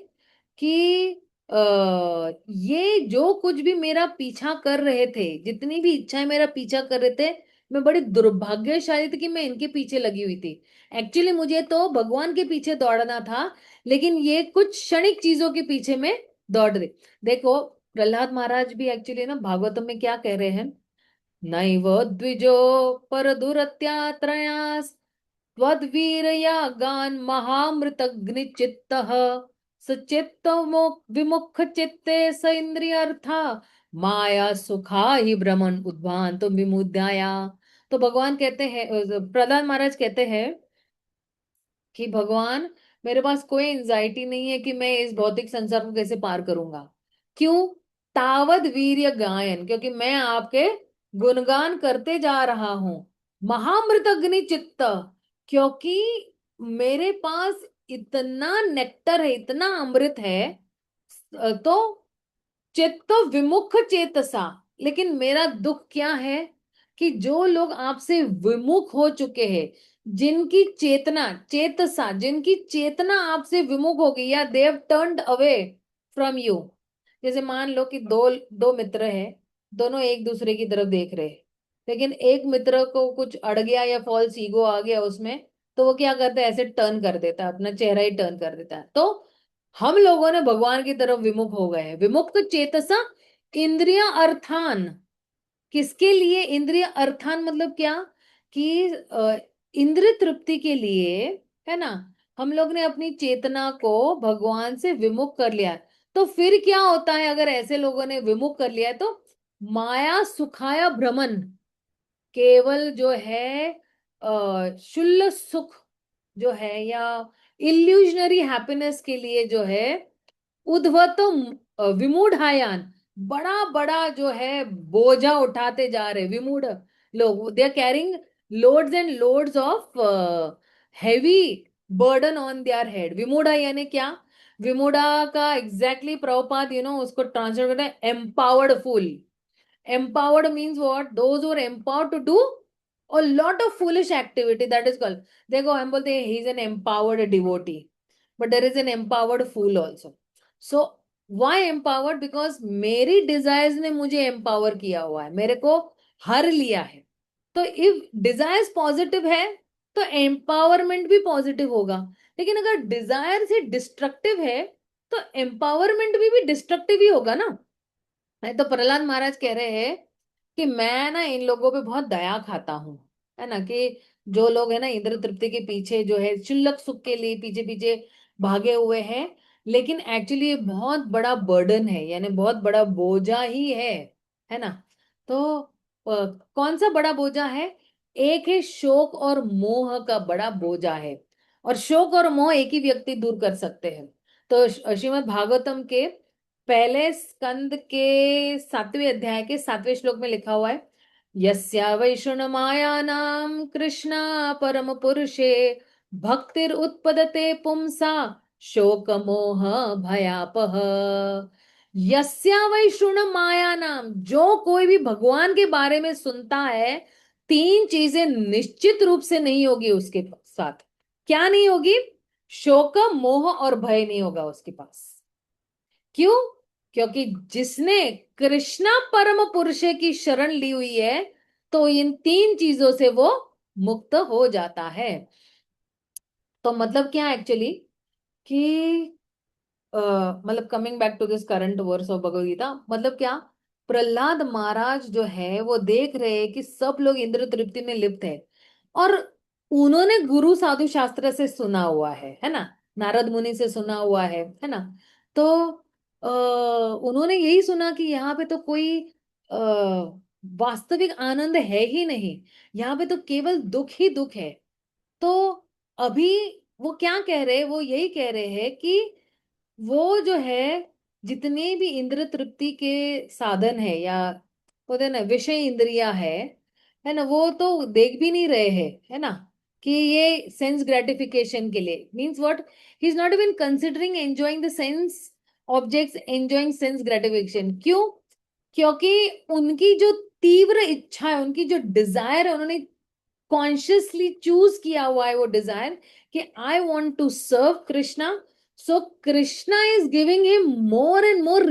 कि ये जो कुछ भी मेरा पीछा कर रहे थे, जितनी भी इच्छाएं मेरा पीछा कर रहे थे, मैं बड़ी दुर्भाग्यशाली थी कि मैं इनके पीछे लगी हुई थी। एक्चुअली मुझे तो भगवान के पीछे दौड़ना था, लेकिन ये कुछ क्षणिक चीजों के पीछे में दौड़ रही। देखो प्रहलाद महाराज भी एक्चुअली ना भागवतम में क्या कह रहे हैं? नैव द्विजो पर दुरत्यात्रयास् त्वद्वीरयागान् महामृतग्निचित्तः सचित्त विमुख चित्ते स इंद्रियर्था माया सुखा ही भ्रमण उद्भान तो विमुद्याया। तो भगवान कहते हैं, प्रहलाद महाराज कहते हैं कि भगवान, मेरे पास कोई एंजाइटी नहीं है कि मैं इस भौतिक संसार को कैसे पार करूंगा। क्यों? तावद वीर्य गायन, क्योंकि मैं आपके गुणगान करते जा रहा हूं। महामृत अग्नि चित्त, क्योंकि मेरे पास इतना नेक्टर है, इतना अमृत है। तो चित्त विमुख चेतसा, लेकिन मेरा दुख क्या है कि जो लोग आपसे विमुख हो चुके हैं, जिनकी चेतना, चेतसा, जिनकी चेतना आपसे विमुख हो गई, या देव टर्न्ड अवे फ्रॉम यू। जैसे मान लो कि दो दो मित्र हैं, दोनों एक दूसरे की तरफ देख रहे हैं, लेकिन एक मित्र को कुछ अड़ गया या फॉल्स ईगो आ गया उसमें, तो वो क्या करता है, ऐसे टर्न कर देता है, अपना चेहरा ही टर्न कर देता है। तो हम लोगों ने भगवान की तरफ विमुख हो गए हैं। विमुक्त चेतसा इंद्रिय अर्थान, किसके लिए इंद्रिय अर्थान, मतलब क्या कि इंद्रिय तृप्ति के लिए, है ना। हम लोग ने अपनी चेतना को भगवान से विमुख कर लिया है। तो फिर क्या होता है अगर ऐसे लोगों ने विमुख कर लिया है? तो माया सुखाया भ्रमण, केवल जो है शुल्ल सुख जो है, या इल्यूजनरी हैप्पीनेस के लिए जो है, उद्धवतम विमूढ़ायान, बड़ा बड़ा जो है बोझा उठाते जा रहे विमूढ़ लोग। They are carrying loads and loads of heavy burden on their head. विमूढ़ा यानी क्या? विमूढ़ा का एग्जैक्टली प्रभुपाद उसको ट्रांसलेट करते हैं empowered full. Empowered means what? Those who are empowered to do a lot of foolish activity, that is called। देखो हम बोलते हैं he is an empowered devotee, but there is an empowered fool also। So why empowered? Because मेरी desires ने मुझे empower किया हुआ है, मेरे को हर लिया है। तो if desires positive है तो empowerment भी positive होगा। लेकिन अगर desire से destructive है तो empowerment भी destructive ही होगा ना। नहीं तो प्रहलाद महाराज कह रहे हैं कि मैं ना इन लोगों पे बहुत दया खाता हूँ, है ना, कि जो लोग है ना इंद्र तृप्ति के पीछे जो है क्षुल्लक सुख के लिए पीछे पीछे भागे हुए हैं, लेकिन एक्चुअली ये बहुत बड़ा बर्डन है, यानी बहुत बड़ा बोझा ही है ना। तो कौन सा बड़ा बोझा है? एक है शोक और मोह का बड़ा बोझा है, और शोक और मोह एक ही व्यक्ति दूर कर सकते हैं। तो श्रीमद् भागवतम के पहले स्कंद के 7वें अध्याय के 7वें श्लोक में लिखा हुआ है, यस्या वैषुण मायानाम कृष्णा परम पुरुषे भक्तिर उत्पदते पुंसा शोक मोह भयापह। यस्या वैषुण मायानाम, जो कोई भी भगवान के बारे में सुनता है, तीन चीजें निश्चित रूप से नहीं होगी उसके साथ। क्या नहीं होगी? शोक, मोह और भय नहीं होगा उसके पास। क्यों? क्योंकि जिसने कृष्णा परम पुरुष की शरण ली हुई है, तो इन तीन चीजों से वो मुक्त हो जाता है। तो मतलब क्या एक्चुअली कि मतलब coming back to this current verse of Bhagavad Gita, मतलब क्या, प्रहलाद महाराज जो है वो देख रहे हैं कि सब लोग इंद्र तृप्ति में लिप्त है, और उन्होंने गुरु साधु शास्त्र से सुना हुआ है ना, नारद मुनि से सुना हुआ है ना। तो उन्होंने यही सुना कि यहाँ पे तो कोई वास्तविक आनंद है ही नहीं, यहाँ पे तो केवल दुख ही दुख है। तो अभी वो क्या कह रहे हैं? वो यही कह रहे हैं कि वो जो है जितने भी इंद्र तृप्ति के साधन है, या बोलते हैं ना विषय इंद्रिया है ना, वो तो देख भी नहीं रहे हैं, है ना, कि ये सेंस ग्रेटिफिकेशन के लिए means what, he is not even considering enjoying the sense objects, enjoying sense gratification. क्यों? क्योंकि उनकी जो तीव्र इच्छा है, उनकी जो डिजायर है, उन्होंने कॉन्शियसली चूज किया हुआ है वो डिजायर कि I want to serve Krishna. So Krishna is giving him more and more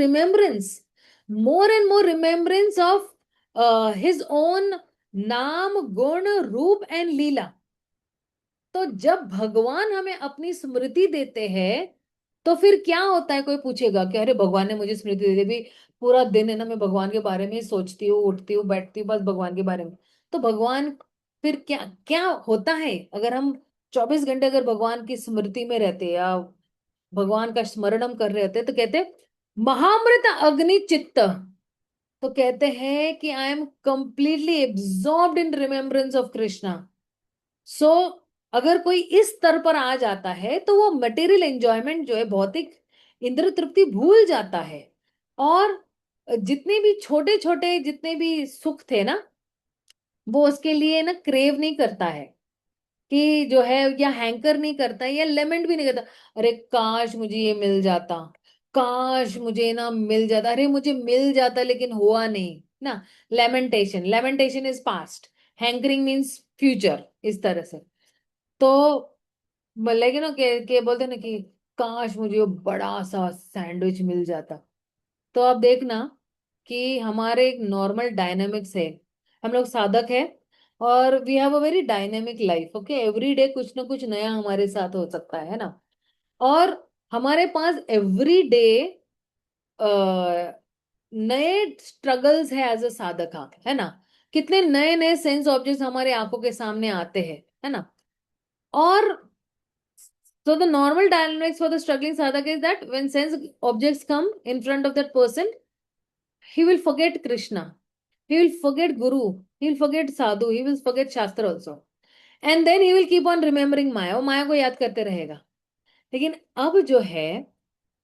remembrance of his own नाम गुण रूप एंड लीला। तो जब भगवान हमें अपनी स्मृति देते हैं, तो फिर क्या होता है? कोई पूछेगा कि अरे भगवान ने मुझे स्मृति दे दी, भी पूरा दिन है ना मैं भगवान के बारे में ही सोचती हूँ, उठती हूँ, बैठती हूँ, बस भगवान के बारे में। तो भगवान फिर क्या क्या होता है अगर हम 24 घंटे अगर भगवान की स्मृति में रहते, या भगवान का स्मरणम कर रहे होते, तो कहते महामृत अग्नि चित्त, तो कहते हैं कि I am completely absorbed in remembrance of Krishna. So अगर कोई इस स्तर पर आ जाता है तो वो मटेरियल एंजॉयमेंट जो है, भौतिक इंद्र तृप्ति भूल जाता है। और जितने भी छोटे छोटे जितने भी सुख थे ना, वो उसके लिए ना क्रेव नहीं करता है, कि जो है, या हैंकर नहीं करता है, या लेमेंट भी नहीं करता, अरे काश मुझे ये मिल जाता, काश मुझे ना मिल जाता, अरे मुझे मिल जाता लेकिन हुआ नहीं ना। Lamentation, lamentation is past, hankering means future, इस तरह से। तो लेकिन ना के बोलते हैं ना कि काश मुझे वो बड़ा सा सैंडविच मिल जाता। तो आप देखना कि हमारे एक नॉर्मल डायनामिक्स है, हम लोग साधक है, और we have a very dynamic life. Okay, every day कुछ ना कुछ नया हमारे साथ हो सकता है ना। और हमारे पास एवरी डे नए स्ट्रगल्स है एज अ साधका, है ना। कितने नए नए सेंस ऑब्जेक्ट्स हमारे आंखों के सामने आते हैं, है ना। और so the normal dynamics for the struggling sadhaka is that when sense objects come in front of that person, he will forget Krishna, he will forget Guru, he will forget Sadhu, he will forget Shastra also, and then he will keep on remembering Maya, वो माया को याद करते रहेगा। लेकिन अब जो है,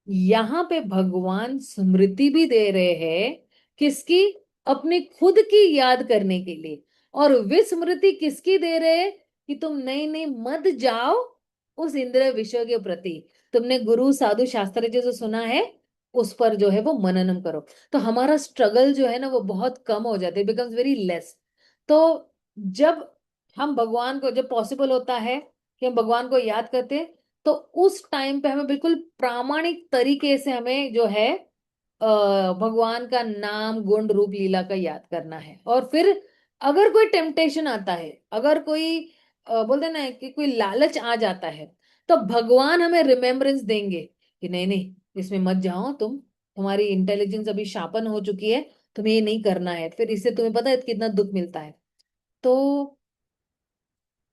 यहाँ पे भगवान स्मृति भी दे रहे हैं, किसकी? अपनी खुद की याद करने के लिए। और विस्मृति किसकी दे रहे हैं? कि तुम नई नई मत जाओ उस इंद्रिय विषय के प्रति, तुमने गुरु साधु शास्त्र जो सुना है उस पर जो है वो मननम करो। तो हमारा स्ट्रगल जो है ना वो बहुत कम हो जाते, बिकम्स वेरी लेस। तो जब हम भगवान को, जब पॉसिबल होता है कि हम भगवान को याद करते हैं, तो उस टाइम पे हमें बिल्कुल प्रामाणिक तरीके से हमें जो है भगवान का नाम गुण रूप लीला का याद करना है। और फिर अगर कोई टेम्पटेशन आता है, अगर कोई बोलते ना कि कोई लालच आ जाता है, तो भगवान हमें रिमेम्बरेंस देंगे कि नहीं नहीं, इसमें मत जाओ तुम, तुम्हारी इंटेलिजेंस अभी शार्पन हो चुकी है, तुम्हें ये नहीं करना है, फिर इससे तुम्हें पता है कितना दुख मिलता है। तो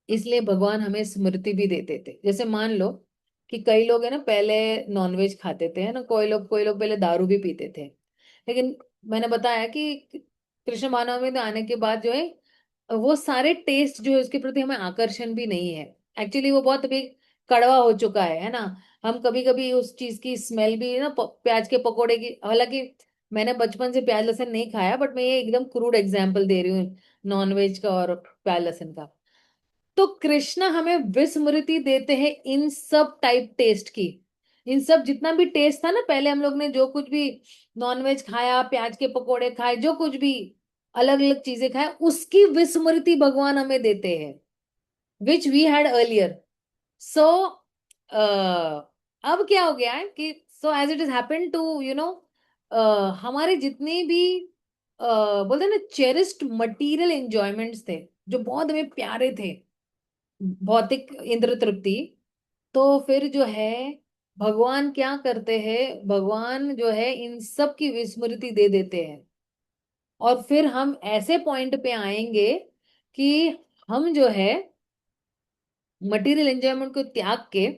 इसलिए भगवान हमें स्मृति भी देते थे। जैसे मान लो कि कई लोग है ना पहले नॉनवेज खाते थे, है ना, कोई लोग पहले दारू भी पीते थे। लेकिन मैंने बताया कि कृष्ण मानव में आने के बाद जो है, वो सारे टेस्ट जो है उसके प्रति हमें आकर्षण भी नहीं है। एक्चुअली वो बहुत अभी कड़वा हो चुका है ना। हम कभी कभी उस चीज की स्मेल भी ना, प्याज के पकोड़े की, हालांकि मैंने बचपन से प्याज लहसुन नहीं खाया, बट मैं ये एकदम क्रूड एग्जाम्पल दे रही हूँ नॉनवेज का और प्याज लहसुन का। तो कृष्णा हमें विस्मृति देते हैं इन सब टाइप टेस्ट की। इन सब जितना भी टेस्ट था ना, पहले हम लोग ने जो कुछ भी नॉनवेज खाया, प्याज के पकोड़े खाए, जो कुछ भी अलग अलग चीजें खाए, उसकी विस्मृति भगवान हमें देते हैं, which we had earlier. So अब क्या हो गया है कि so as it is happen to हमारे जितने भी बोलते हैं ना चेरिस्ड मटीरियल एंजॉयमेंट्स थे, जो बहुत हमें प्यारे थे, भौतिक इंद्र तृप्ति, तो फिर जो है भगवान क्या करते हैं, भगवान जो है इन सब की विस्मृति दे देते हैं। और फिर हम ऐसे पॉइंट पे आएंगे कि हम जो है मटेरियल एंजॉयमेंट को त्याग के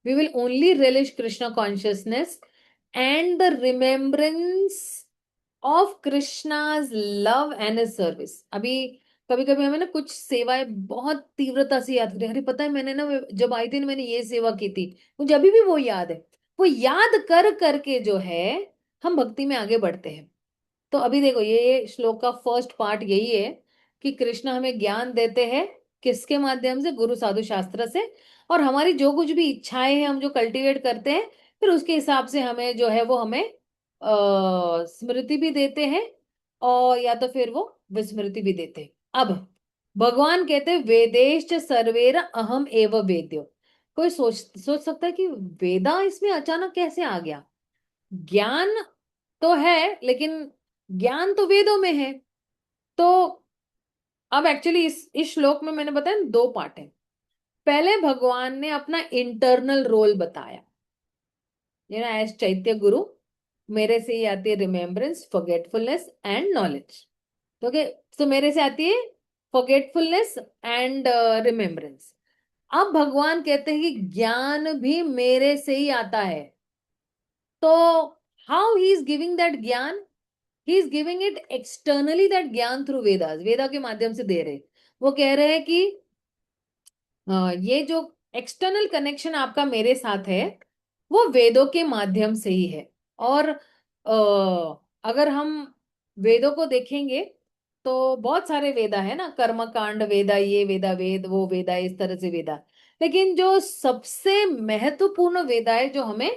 we will only relish Krishna consciousness and the remembrance of Krishna's love and his service। अभी कभी कभी हमें ना कुछ सेवाएं बहुत तीव्रता से याद करें, अरे पता है मैंने ना जब आई थी ना मैंने ये सेवा की थी, मुझे अभी भी वो याद है। वो याद कर करके जो है हम भक्ति में आगे बढ़ते हैं। तो अभी देखो, ये श्लोक का फर्स्ट पार्ट यही है कि कृष्ण हमें ज्ञान देते हैं, किसके माध्यम से? गुरु साधु शास्त्र से। और हमारी जो कुछ भी इच्छाएं हैं हम जो कल्टीवेट करते हैं, फिर उसके हिसाब से हमें जो है वो हमें स्मृति भी देते हैं, और या तो फिर वो विस्मृति भी देते हैं। अब भगवान कहते हैं वेदेश सर्वेर अहम एव वेद्यो। कोई सोच सोच सकता है कि वेदा इसमें अचानक कैसे आ गया? ज्ञान तो है, लेकिन ज्ञान तो वेदों में है। तो अब एक्चुअली इस श्लोक में मैंने बताया दो पार्ट है। पहले भगवान ने अपना इंटरनल रोल बताया, एज चैत्य गुरु मेरे से ही आती है remembrance, forgetfulness and knowledge. Okay, तो मेरे से आती है फॉरगेटफुलनेस एंड रिमेम्बरेंस। अब भगवान कहते हैं कि ज्ञान भी मेरे से ही आता है। तो how he is giving that ज्ञान? He is giving it externally, that ज्ञान थ्रू वेदास, वेदा के माध्यम से दे रहे। वो कह रहे हैं कि ये जो एक्सटर्नल कनेक्शन आपका मेरे साथ है वो वेदों के माध्यम से ही है। और अगर हम वेदों को देखेंगे तो बहुत सारे वेदा है ना, कर्म कांड वेदा, ये वेदा, वेद वो वेदा, इस तरह से वेदा। लेकिन जो सबसे महत्वपूर्ण वेदा है जो हमें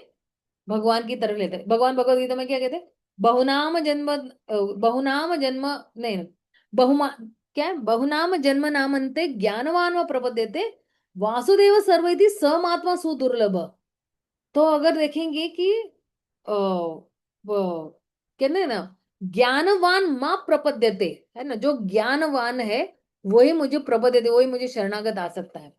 भगवान की तरफ लेते हैं, भगवान भगवत गीता में क्या कहते हैं? बहुनाम जन्म, बहुनाम जन्म, नहीं, बहुमा क्या है? बहुनाम जन्म नामन्ते ज्ञानवान व प्रपद्यते वासुदेव सर्वैति समात्मा सुदुर्लभ। तो अगर देखेंगे कि वो कहते हैं ना, ज्ञानवान माँ प्रपद्यते, है ना, जो ज्ञानवान है वही मुझे प्रपद्यते, वही मुझे शरणागत आ सकता है।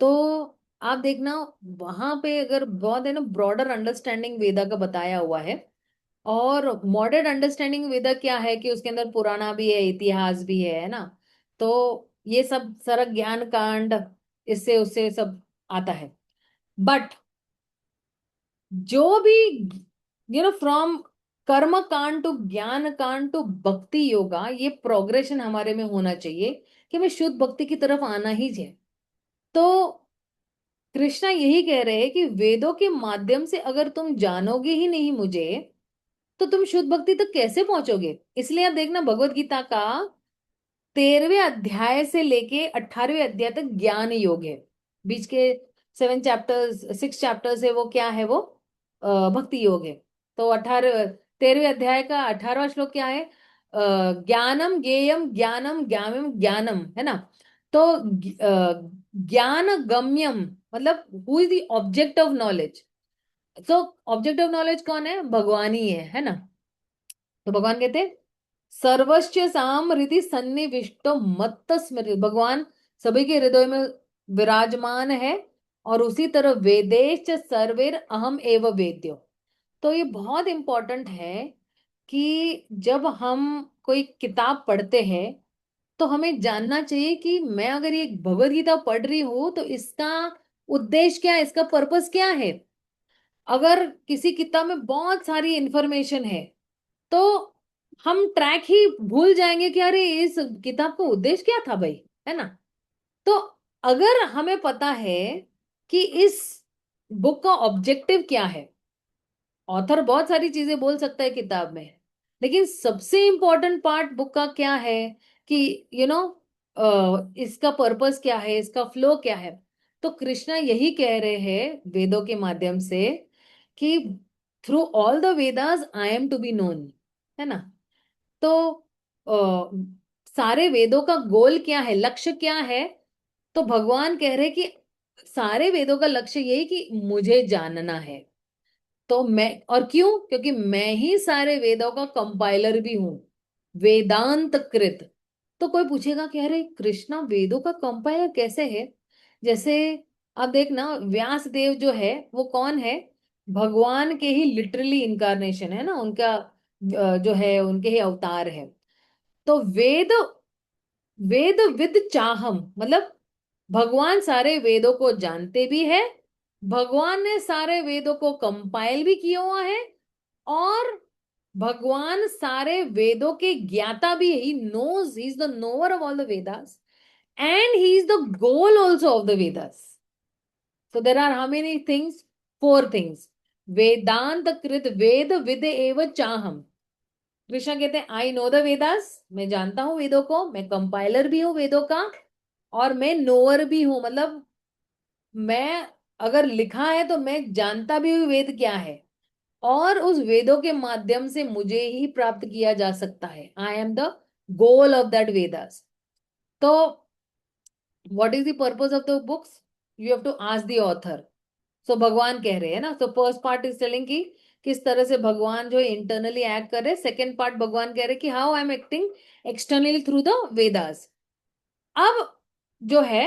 तो आप देखना वहां पे अगर बहुत है ना, ब्रॉडर अंडरस्टैंडिंग वेदा का बताया हुआ है। और मॉडर्न अंडरस्टैंडिंग वेदा क्या है कि उसके अंदर पुराना भी है, इतिहास भी है ना। तो ये सब सारा ज्ञान कांड इससे उससे सब आता है। बट जो भी फ्रॉम कर्म कांड टू ज्ञान कांड टू भक्ति योगा, ये प्रोग्रेशन हमारे में होना चाहिए कि हमें शुद्ध भक्ति की तरफ आना ही चाहिए। तो कृष्णा यही कह रहे हैं कि वेदों के माध्यम से अगर तुम जानोगे ही नहीं मुझे तो तुम शुद्ध भक्ति तक कैसे पहुंचोगे। इसलिए आप देखना भगवत गीता का 13वें अध्याय से लेके 18वें अध्याय तक ज्ञान योग है। बीच के 6 चैप्टर्स है वो क्या है, वो भक्ति योग है। तो 13वें अध्याय का 18वां श्लोक क्या है? ज्ञानम ज्ञेयम ज्ञानम ज्ञानम ज्ञानम, है ना। तो ज्ञान गम्यम मतलब who is the object of knowledge. So object of knowledge कौन है? भगवान ही है ना। तो भगवान कहते हैं सर्वश्च सामृति सन्निविष्टो मत्त स्मृति, भगवान सभी के हृदय में विराजमान है। और उसी तरह वेदेश सर्वेर अहम एव वेद्यो। तो ये बहुत इंपॉर्टेंट है कि जब हम कोई किताब पढ़ते हैं तो हमें जानना चाहिए कि मैं अगर ये भगवत गीता पढ़ रही हूं तो इसका उद्देश्य क्या है, इसका पर्पस क्या है। अगर किसी किताब में बहुत सारी इंफॉर्मेशन है तो हम ट्रैक ही भूल जाएंगे कि अरे इस किताब का उद्देश्य क्या था भाई, है ना। तो अगर हमें पता है कि इस बुक का ऑब्जेक्टिव क्या है, ऑथर बहुत सारी चीजें बोल सकता है किताब में, लेकिन सबसे इंपॉर्टेंट पार्ट बुक का क्या है कि इसका पर्पस क्या है, इसका फ्लो क्या है। तो कृष्णा यही कह रहे हैं वेदों के माध्यम से कि through all the Vedas I am to be known, है ना। तो सारे वेदों का गोल क्या है, लक्ष्य क्या है? तो भगवान कह रहे कि सारे वेदों का लक्ष्य यही कि मुझे जानना है। तो मैं, और क्यों? क्योंकि मैं ही सारे वेदों का कंपाइलर भी हूं, वेदांत कृत। तो कोई पूछेगा कि अरे कृष्णा वेदों का कंपाइलर कैसे है? जैसे आप देखना व्यास देव जो है वो कौन है? भगवान के ही लिटरली इनकारनेशन है ना, उनका जो है उनके ही अवतार है। तो वेद, वेद विद चाहम मतलब भगवान सारे वेदों को जानते भी है, भगवान ने सारे वेदों को कंपाइल भी किया हुआ है, और भगवान सारे वेदों के ज्ञाता भी है। He knows, he is the knower of all the Vedas and he is the goal also of the Vedas. So there are how many things? 4 things. वेदांत कृत वेद विद एव चाहम। कृष्णा कहते हैं आई नो द वेदास, मैं जानता हूं वेदों को, मैं कंपाइलर भी हूं वेदों का, और मैं नोअर भी हूं मतलब मैं, अगर लिखा है तो मैं जानता भी हूँ वेद क्या है, और उस वेदों के माध्यम से मुझे ही प्राप्त किया जा सकता है। I am the goal of that Vedas. तो what is the purpose of the books? You have to ask the author. So भगवान कह रहे हैं ना, तो फर्स्ट पार्ट इज टेलिंग कि किस तरह से भगवान जो इंटरनली एक्ट कर रहे हैं। सेकेंड पार्ट भगवान कह रहे हैं कि how I am acting externally through the Vedas. अब जो है,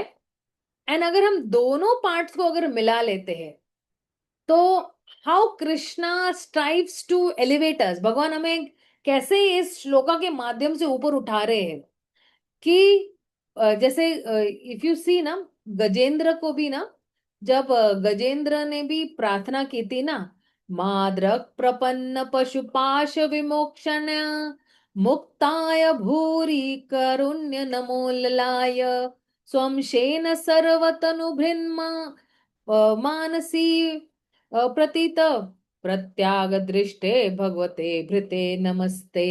एंड अगर हम दोनों पार्ट्स को अगर मिला लेते हैं तो how Krishna strives to elevate us, भगवान हमें कैसे इस श्लोका के माध्यम से ऊपर उठा रहे हैं कि जैसे इफ यू सी ना, गजेंद्र को भी ना, जब गजेंद्र ने भी प्रार्थना की थी ना, माद्रक प्रपन्न पशुपाश विमोक्षण मुक्ताय भूरि करुण्य नमोललाय स्वं शेन सर्वतनुभृन्मा मानसी प्रतीत प्रत्याग दृष्टे भगवते भृते नमस्ते।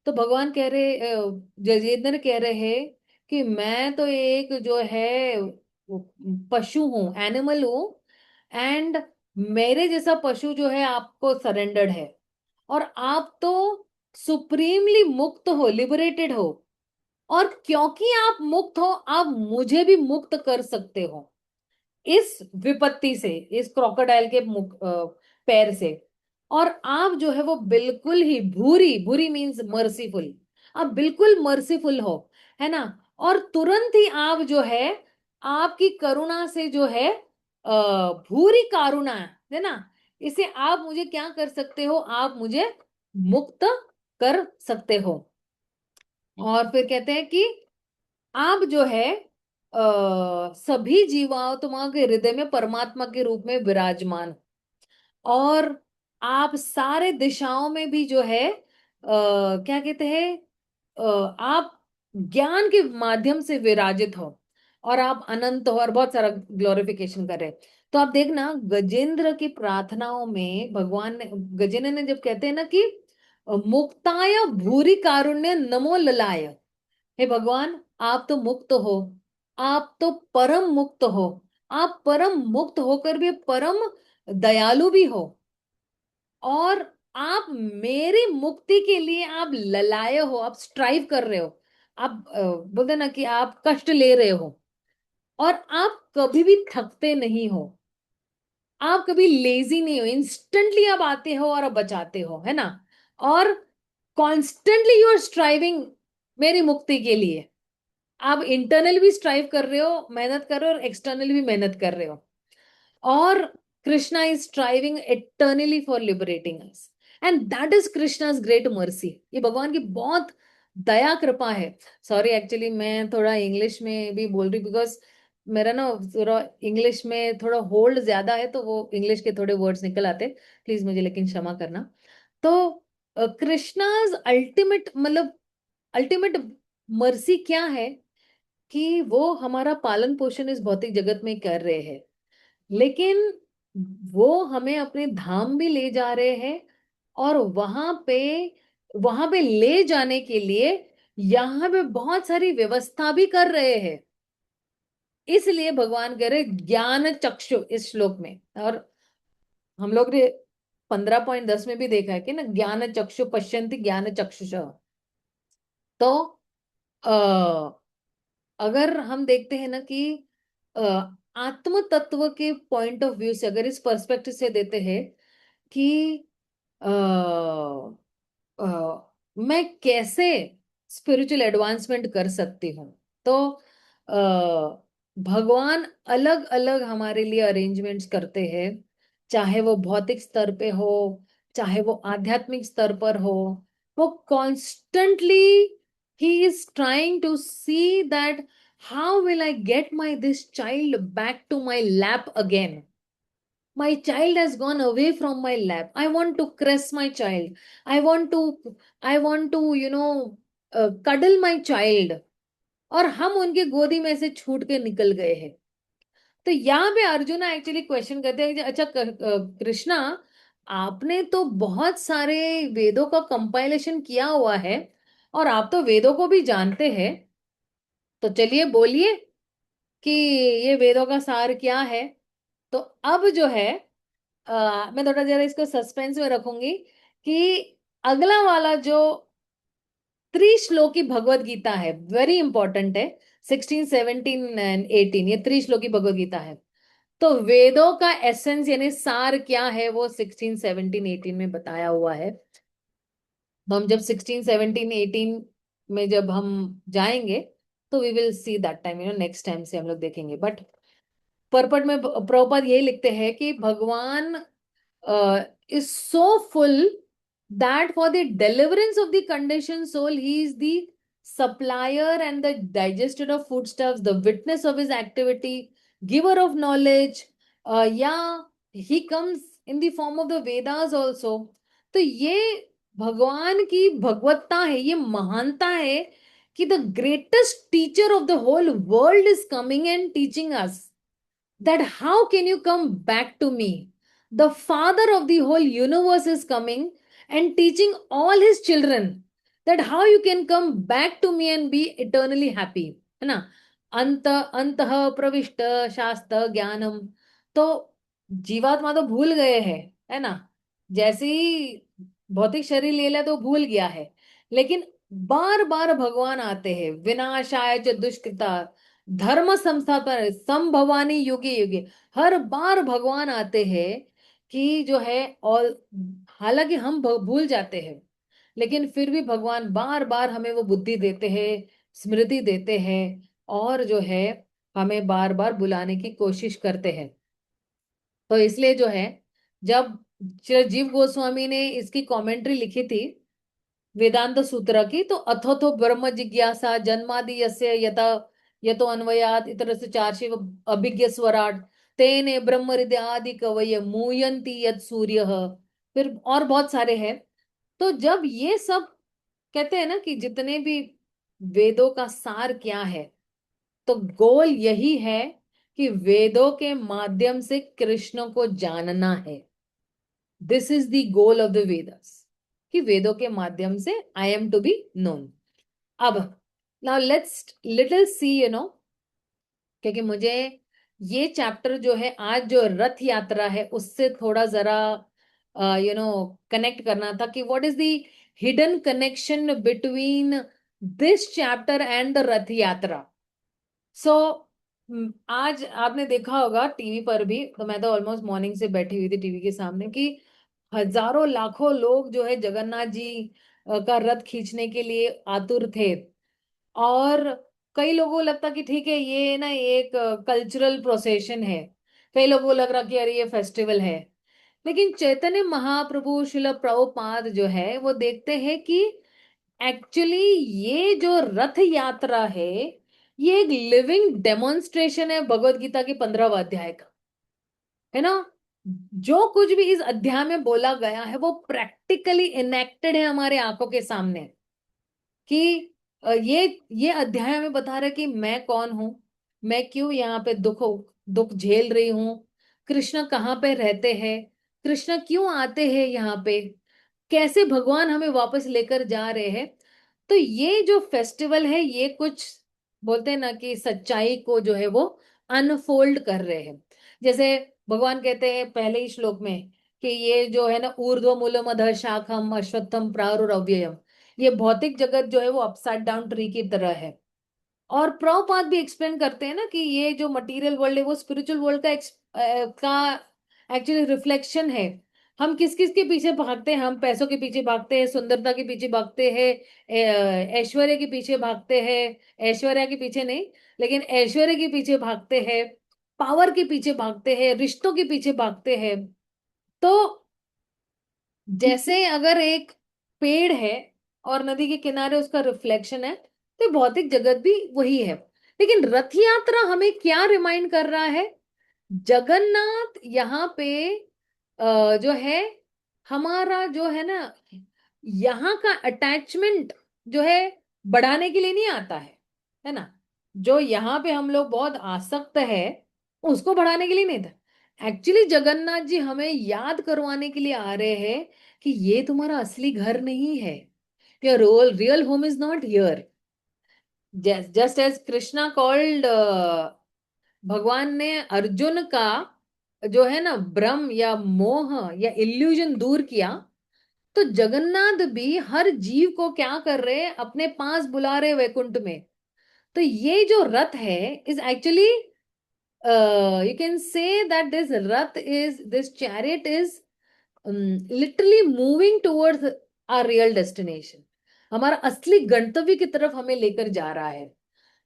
तो भगवान कह रहे, गजेंद्र कह रहे हैं कि मैं तो एक जो है पशु हूँ, एनिमल हूँ, एंड मेरे जैसा पशु जो है आपको सरेंडर्ड है, और आप तो सुप्रीमली मुक्त हो, लिबरेटेड हो, और क्योंकि आप मुक्त हो आप मुझे भी मुक्त कर सकते हो इस विपत्ति से, इस क्रोकोडाइल के पैर से। और आप जो है वो बिल्कुल ही भूरी, भूरी मीन्स मर्सीफुल, आप बिल्कुल मर्सीफुल हो, है ना। और तुरंत ही आप जो है, आपकी करुणा से जो है, भूरी करुणा है ना, इसे आप मुझे क्या कर सकते हो, आप मुझे मुक्त कर सकते हो। और फिर कहते हैं कि आप जो है सभी जीवात्माओं के हृदय में परमात्मा के रूप में विराजमान, और आप सारे दिशाओं में भी जो है क्या कहते हैं, आप ज्ञान के माध्यम से विराजित हो, और आप अनंत हो, और बहुत सारा ग्लोरिफिकेशन कर रहे हैं। तो आप देखना गजेंद्र की प्रार्थनाओं में भगवान ने, गजेंद्र ने जब कहते हैं ना कि मुक्ताय भूरि कारुण्य नमो ललाय, हे भगवान आप तो मुक्त हो, आप तो परम मुक्त हो, आप परम मुक्त होकर भी परम दयालु भी हो, और आप मेरी मुक्ति के लिए आप ललाए हो, आप स्ट्राइव कर रहे हो, आप बोलते ना कि आप कष्ट ले रहे हो, और आप कभी भी थकते नहीं हो, आप कभी लेजी नहीं हो, इंस्टेंटली आप आते हो और आप बचाते हो, है ना। और कॉन्स्टेंटली यू आर स्ट्राइविंग मेरी मुक्ति के लिए, आप इंटरनल भी स्ट्राइव कर रहे हो, मेहनत कर रहे हो, और एक्सटर्नल भी मेहनत कर रहे हो, और Krishna is striving eternally for liberating us, and that is Krishna's great mercy. ये भगवान की बहुत दया कृपा है। सॉरी एक्चुअली मैं थोड़ा इंग्लिश में भी बोल रही, बिकॉज मेरा ना थोड़ा इंग्लिश में थोड़ा होल्ड ज्यादा है, तो वो इंग्लिश के थोड़े वर्ड्स निकल आते, प्लीज मुझे लेकिन क्षमा करना। तो कृष्णाज अल्टीमेट मतलब अल्टीमेट मर्सी क्या है, कि वो हमारा पालन पोषण इस भौतिक जगत में कर रहे हैं, लेकिन वो हमें अपने धाम भी ले जा रहे हैं, और वहां पे ले जाने के लिए यहाँ पे बहुत सारी व्यवस्था भी कर रहे हैं। इसलिए भगवान कह रहे ज्ञान चक्षु इस श्लोक में, और हम लोग ने 15.10 में भी देखा है कि ना, ज्ञान चक्षु पश्यन्ति ज्ञान चक्षुष। तो अगर हम देखते हैं ना कि अ, आत्म तत्व के पॉइंट ऑफ व्यू से, अगर इस पर्सपेक्टिव से देते हैं कि अ, मैं कैसे स्पिरिचुअल एडवांसमेंट कर सकती हूँ, तो भगवान अलग अलग हमारे लिए अरेंजमेंट्स करते हैं, चाहे वो भौतिक स्तर पे हो, चाहे वो आध्यात्मिक स्तर पर हो। वो कॉन्स्टेंटली ही is trying to see that how will I get my this child back to my lap again. My child has gone away from my lap. I want to caress my child. I want to, cuddle my child. और हम उनके गोदी में से छूट के निकल गए हैं। तो यहाँ पे अर्जुना एक्चुअली क्वेश्चन करते हैं कि अच्छा कृष्णा, आपने तो बहुत सारे वेदों का कंपाइलेशन किया हुआ है, और आप तो वेदों को भी जानते हैं, तो चलिए बोलिए कि ये वेदों का सार क्या है। तो अब जो है, मैं थोड़ा जरा इसको सस्पेंस में रखूंगी कि अगला वाला जो त्रिश्लोकी भगवत गीता है, वेरी इंपॉर्टेंट है, 16, 17 एंड 18, ये त्रिश्लोकी भगवत गीता है। तो वेदों का एसेंस यानी सार क्या है, वो 16, 17, 18 में बताया हुआ है। तो हम जब 16, 17, 18 में जब हम जाएंगे, तो we will see that time, next time से हम लोग देखेंगे। बट परपट में प्रभुपाद यही लिखते हैं कि भगवान is so full that for the deliverance of the conditioned soul, he is the supplier and the digester of foodstuffs, the witness of his activity, giver of knowledge. Yeah, he comes in the form of the Vedas also. तो ये भगवान की भगवत्ता है, ये महानता है कि the greatest teacher of the whole world is coming and teaching us that how can you come back to me? The father of the whole universe is coming and teaching all his children that how you can come back to me and be eternally happy, है ना? अंत अंतः प्रविष्ट शास्त्र ज्ञानम। तो जीवात्मा तो भूल गए हैं, है ना? जैसे ही भौतिक शरीर ले लिया तो भूल गया है, लेकिन बार बार भगवान आते हैं, विनाशाय च दुष्कृता धर्म संस्थापन संभवानी युगे युगे। हर बार भगवान आते हैं कि जो है, और हालांकि हम भूल जाते हैं, लेकिन फिर भी भगवान बार बार हमें वो बुद्धि देते हैं, स्मृति देते हैं, और जो है हमें बार बार बुलाने की कोशिश करते हैं। तो इसलिए जो है, जब जीव गोस्वामी ने इसकी कमेंट्री लिखी थी वेदांत सूत्र की, तो अथोथो ब्रह्म जिज्ञासा जन्मादि यस्य यथा यतो अन्वयात इतर से चार शिव अभिज्ञ स्वराट तेने ब्रह्म हृदय आदि कवय मूयंती यद सूर्य। फिर और बहुत सारे हैं। तो जब ये सब कहते हैं ना कि जितने भी वेदों का सार क्या है, तो गोल यही है कि वेदों के माध्यम से कृष्ण को जानना है। This is the goal of the Vedas, कि वेदों के माध्यम से I am to be known. अब नाउ लेट्स लिटिल सी क्योंकि मुझे ये चैप्टर जो है, आज जो रथ यात्रा है उससे थोड़ा जरा कनेक्ट करना था कि what is the hidden connection between this chapter and the रथ यात्रा। सो आज आपने देखा होगा टीवी पर भी, तो मैं तो ऑलमोस्ट मॉर्निंग से बैठी हुई थी टीवी के सामने, कि हजारों लाखों लोग जो है जगन्नाथ जी का रथ खींचने के लिए आतुर थे। और कई लोगों को लगता कि ठीक है, ये ना एक कल्चरल प्रोसेशन है, कई लोगों को लग रहा कि अरे ये फेस्टिवल है। लेकिन चैतन्य महाप्रभु शिल प्रभुपाद जो है वो देखते हैं कि एक्चुअली ये जो रथ यात्रा है, ये एक लिविंग डेमोन्स्ट्रेशन है भगवत गीता के 15वें अध्याय का, है ना? जो कुछ भी इस अध्याय में बोला गया है वो प्रैक्टिकली इनेक्टेड है हमारे आंखों के सामने। कि ये अध्याय हमें बता रहा है कि मैं कौन हूं, मैं क्यों यहाँ पे दुख दुख झेल रही हूँ, कृष्ण कहाँ पे रहते हैं, कृष्ण क्यों आते हैं यहाँ पे, कैसे भगवान हमें वापस लेकर जा रहे हैं। तो ये जो फेस्टिवल है, ये कुछ बोलते हैं ना कि सच्चाई को जो है वो अनफोल्ड कर रहे हैं। जैसे भगवान कहते हैं पहले ही श्लोक में कि ये जो है ना, ऊर्ध्व मूलम अधः शाखम अश्वत्थम प्रारुरव्ययम, ये भौतिक जगत जो है वो अपसाइड डाउन ट्री की तरह है। और प्रभुपाद भी एक्सप्लेन करते हैं ना कि ये जो मटेरियल वर्ल्ड है वो स्पिरिचुअल वर्ल्ड का एक्चुअली रिफ्लेक्शन है। हम किस किस के पीछे भागते हैं? हम पैसों के पीछे भागते हैं, सुंदरता के पीछे भागते हैं, ऐश्वर्य के पीछे भागते हैं, ऐश्वर्या के पीछे नहीं, लेकिन ऐश्वर्य के पीछे भागते हैं, पावर के पीछे भागते हैं, रिश्तों के पीछे भागते हैं। तो जैसे अगर एक पेड़ है और नदी के किनारे उसका रिफ्लेक्शन है, तो भौतिक जगत भी वही है। लेकिन रथ यात्रा हमें क्या रिमाइंड कर रहा है? जगन्नाथ यहाँ पे जो है हमारा जो है ना, यहाँ का अटैचमेंट जो है बढ़ाने के लिए नहीं आता है ना? जो यहाँ पे हम लोग बहुत आसक्त है, उसको बढ़ाने के लिए नहीं था। एक्चुअली जगन्नाथ जी हमें याद करवाने के लिए आ रहे हैं कि ये तुम्हारा असली घर नहीं है, your real home is not here. Just as Krishna called, भगवान ने अर्जुन का जो है ना भ्रम या मोह या इल्यूजन दूर किया, तो जगन्नाथ भी हर जीव को क्या कर रहे हैं? अपने पास बुला रहे वैकुंठ में। तो ये जो रथ है is actually, you can say that this chariot is literally moving towards our real destination, हमारा असली गंतव्य की तरफ हमें लेकर जा रहा है।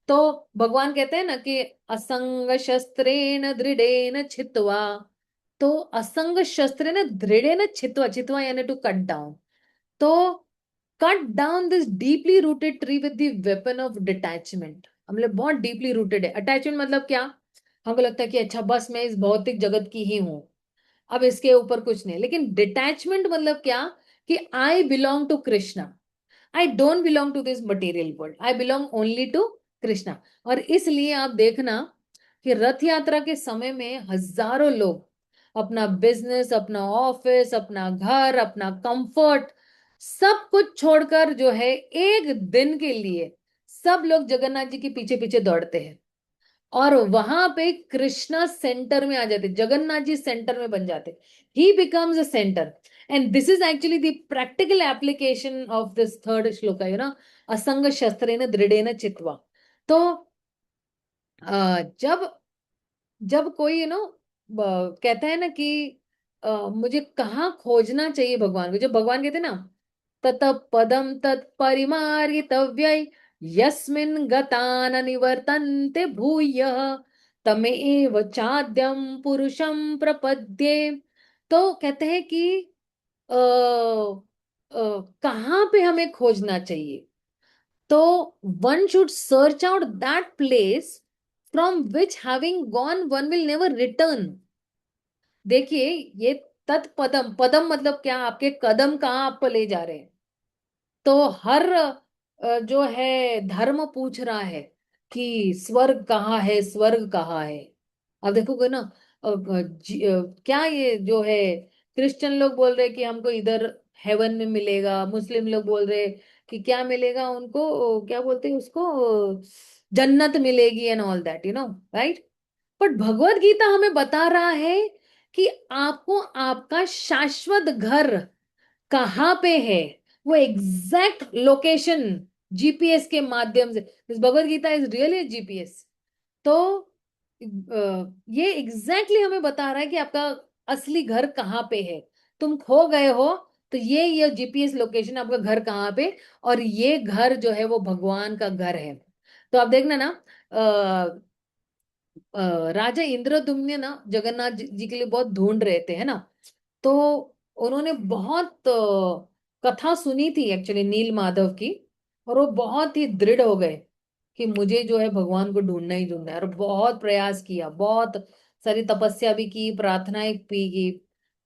तो भगवान कहते हैं ना कि असंग शस्त्रेण दृढ़ेन छित्वा। तो असंग शस्त्रेण दृढ़ेन छित्वा, छित्वा यानी टू कट डाउन। तो cut down this deeply rooted tree with the weapon of detachment. हम लोग बहुत डीपली रूटेड है। अटैचमेंट मतलब क्या? हमको लगता है कि अच्छा बस मैं इस भौतिक जगत की ही हूँ, अब इसके ऊपर कुछ नहीं। लेकिन डिटैचमेंट मतलब क्या, कि I belong to Krishna, I don't belong to this material world, I belong only to Krishna. और इसलिए आप देखना कि रथ यात्रा के समय में हजारों लोग अपना बिजनेस, अपना ऑफिस, अपना घर, अपना कंफर्ट, सब कुछ छोड़कर जो है एक दिन के लिए सब लोग जगन्नाथ जी के पीछे पीछे दौड़ते हैं। और वहां पे कृष्णा सेंटर में आ जाते, जगन्नाथ जी सेंटर में बन जाते, ही becomes a centre. And this is actually the practical application of this third श्लोक, असंग शस्त्रेण दृढ़ेन चित्वा। तो जब जब कोई कहता है ना कि मुझे कहाँ खोजना चाहिए भगवान को, जब भगवान कहते हैं ना, तत पदम तत्परिमार्गितव्यै यस्मिन् गता न निवर्तन्ते भूयः तमेव चाद्यं पुरुषं प्रपद्ये। तो कहते हैं कि अ, कहाँ पे हमें खोजना चाहिए, तो one should search out that place from which having gone one will never return. देखिए, ये तत्पदम, पदम मतलब क्या, आपके कदम कहाँ आपको ले जा रहे हैं। तो हर जो है धर्म पूछ रहा है कि स्वर्ग कहाँ है, स्वर्ग कहाँ है। अब देखोगे ना, क्या ये जो है, क्रिश्चियन लोग बोल रहे कि हमको इधर हेवन में मिलेगा, मुस्लिम लोग बोल रहे कि क्या मिलेगा उनको, क्या बोलते हैं उसको, जन्नत मिलेगी and all that, right. But Bhagavad Gita हमें बता रहा है कि आपको आपका शाश्वत घर कहाँ पे है, वो एग्जैक्ट लोकेशन जीपीएस के माध्यम से, this Bhagavat Gita is really GPS. तो ये एग्जैक्टली हमें बता रहा है कि आपका असली घर कहाँ पे है। तुम खो गए हो, तो ये जीपीएस लोकेशन आपका घर कहाँ पे, और ये घर जो है वो भगवान का घर है। तो आप देखना ना, राजा इंद्रद्युम्न ना जगन्नाथ जी के लिए बहुत ढूंढ रहे थे, है ना। तो उन्होंने बहुत कथा सुनी थी एक्चुअली नील माधव की, और वो बहुत ही दृढ़ हो गए कि मुझे जो है भगवान को ढूंढना ही ढूंढना है, और बहुत प्रयास किया, बहुत सारी तपस्या भी की, प्रार्थनाएं भी की।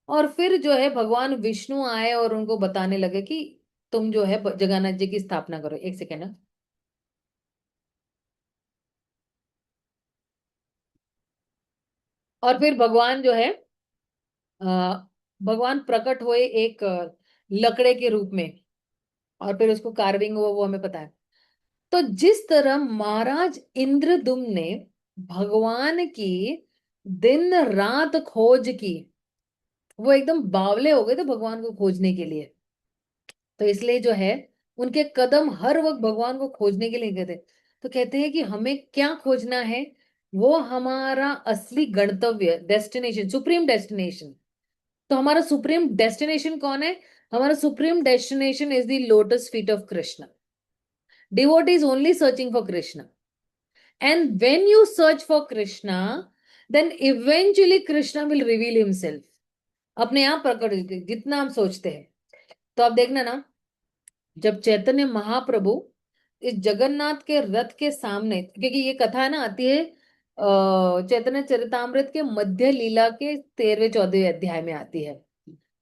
और फिर जो है भगवान विष्णु आए और उनको बताने लगे कि तुम जो है जगन्नाथ जी की स्थापना करो। एक सेकेंड। और फिर भगवान जो है, अ, भगवान प्रकट हुए एक लकड़े के रूप में, और फिर उसको कार्विंग हुआ, वो हमें पता है। तो जिस तरह महाराज इंद्रदुम्न ने भगवान की दिन रात खोज की, वो एकदम बावले हो गए थे भगवान को खोजने के लिए। तो इसलिए जो है उनके कदम हर वक्त भगवान को खोजने के लिए गए थे। तो कहते हैं कि हमें क्या खोजना है, वो हमारा असली गंतव्य, डेस्टिनेशन, सुप्रीम डेस्टिनेशन। तो हमारा सुप्रीम डेस्टिनेशन कौन है, हमारा supreme destination is the lotus feet of Krishna. Devotee is only searching for Krishna, and when you search for Krishna, then eventually Krishna will reveal himself, अपने आप प्रकट होते जितना हम सोचते हैं। तो आप देखना ना, जब चैतन्य महाप्रभु इस जगन्नाथ के रथ के सामने, क्योंकि ये कथा ना आती है चैतन्य चरितामृत के मध्य लीला के 13वें 14वें अध्याय में आती है।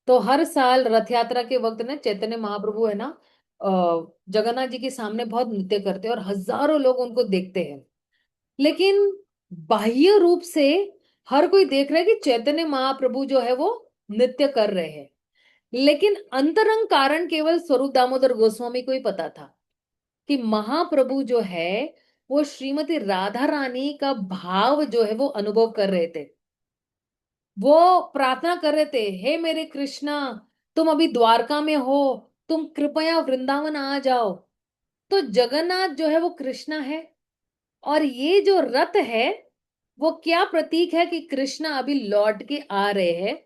तो हर साल रथ यात्रा के वक्त ना चैतन्य महाप्रभु है ना, जगन्नाथ जी के सामने बहुत नृत्य करते हैं और हजारों लोग उनको देखते हैं। लेकिन बाह्य रूप से हर कोई देख रहा है कि चैतन्य महाप्रभु जो है वो नृत्य कर रहे हैं, लेकिन अंतरंग कारण केवल स्वरूप दामोदर गोस्वामी को ही पता था कि महाप्रभु जो है वो श्रीमती राधा रानी का भाव जो है वो अनुभव कर रहे थे। वो प्रार्थना कर रहे थे, हे मेरे कृष्णा, तुम अभी द्वारका में हो, तुम कृपया वृंदावन आ जाओ। तो जगन्नाथ जो है वो कृष्णा है, और ये जो रथ है वो क्या प्रतीक है कि कृष्णा अभी लौट के आ रहे हैं।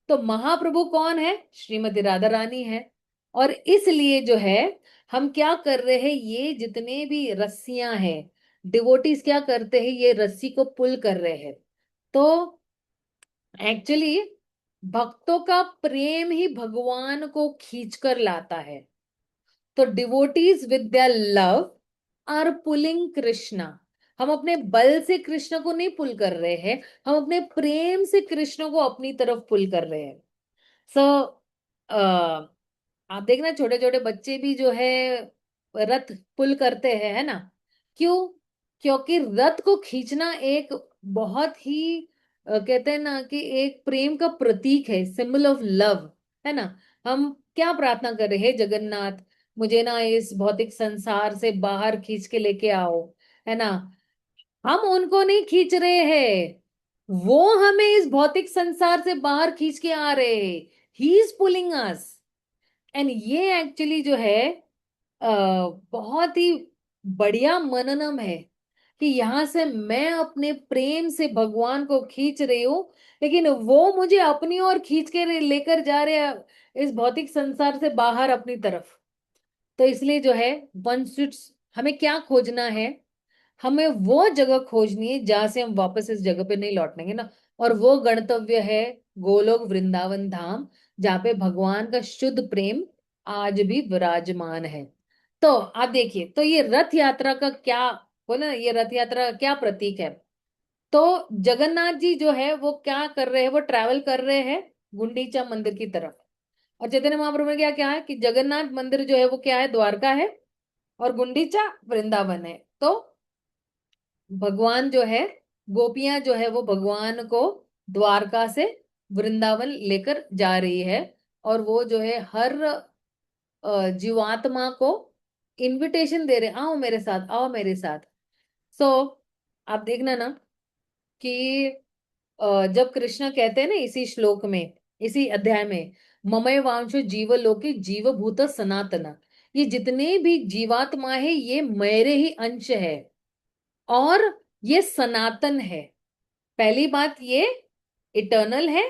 तो महाप्रभु कौन है, श्रीमती राधा रानी है। और इसलिए जो है हम क्या कर रहे हैं, ये जितने भी रस्सियां हैं, डिवोटीज क्या करते हैं, ये रस्सी को पुल कर रहे हैं। तो एक्चुअली भक्तों का प्रेम ही भगवान को खींच कर लाता है। तो devotees with their love are pulling Krishna, हम अपने बल से कृष्ण को नहीं पुल कर रहे हैं, हम अपने प्रेम से कृष्ण को अपनी तरफ पुल कर रहे हैं। सो आप देखना छोटे छोटे बच्चे भी जो है रथ पुल करते हैं, है ना? क्यों? क्योंकि रथ को खींचना एक बहुत ही कहते हैं ना कि एक प्रेम का प्रतीक है, सिंबल ऑफ लव, है ना? हम क्या प्रार्थना कर रहे हैं? जगन्नाथ, मुझे ना इस भौतिक संसार से बाहर खींच के लेके आओ, है ना? हम उनको नहीं खींच रहे हैं, वो हमें इस भौतिक संसार से बाहर खींच के आ रहे हैं। He is pulling us. And ये एक्चुअली जो है अ, बहुत ही बढ़िया मननम है कि यहाँ से मैं अपने प्रेम से भगवान को खींच रही हूँ, लेकिन वो मुझे अपनी ओर खींच के लेकर जा रहे हैं इस भौतिक संसार से बाहर अपनी तरफ। तो इसलिए जो है वन शुड, हमें क्या खोजना है? हमें वो जगह खोजनी है जहां से हम वापस इस जगह पे नहीं लौटेंगे ना। और वो गंतव्य है गोलोक वृंदावन धाम, जहाँ पे भगवान का शुद्ध प्रेम आज भी विराजमान है। तो आप देखिए, तो ये रथ यात्रा का क्या बोले ना, ये रथ यात्रा का क्या प्रतीक है? तो जगन्नाथ जी जो है वो क्या कर रहे हैं? वो ट्रैवल कर रहे हैं गुंडीचा मंदिर की तरफ। और चैतन्य महाप्रभु ने क्या क्या है कि जगन्नाथ मंदिर जो है वो क्या है? द्वारका है, और गुंडीचा वृंदावन है। तो भगवान जो है, गोपियां जो है वो भगवान को द्वारका से वृंदावन लेकर जा रही है। और वो जो है हर जीवात्मा को इनविटेशन दे रहे, आओ मेरे साथ, आओ मेरे साथ। सो आप देखना ना कि जब कृष्ण कहते हैं ना इसी श्लोक में, इसी अध्याय में, ममय वांशो जीवलोके जीवभूत सनातन, ये जितने भी जीवात्मा है ये मेरे ही अंश है और ये सनातन है। पहली बात, ये इटर्नल है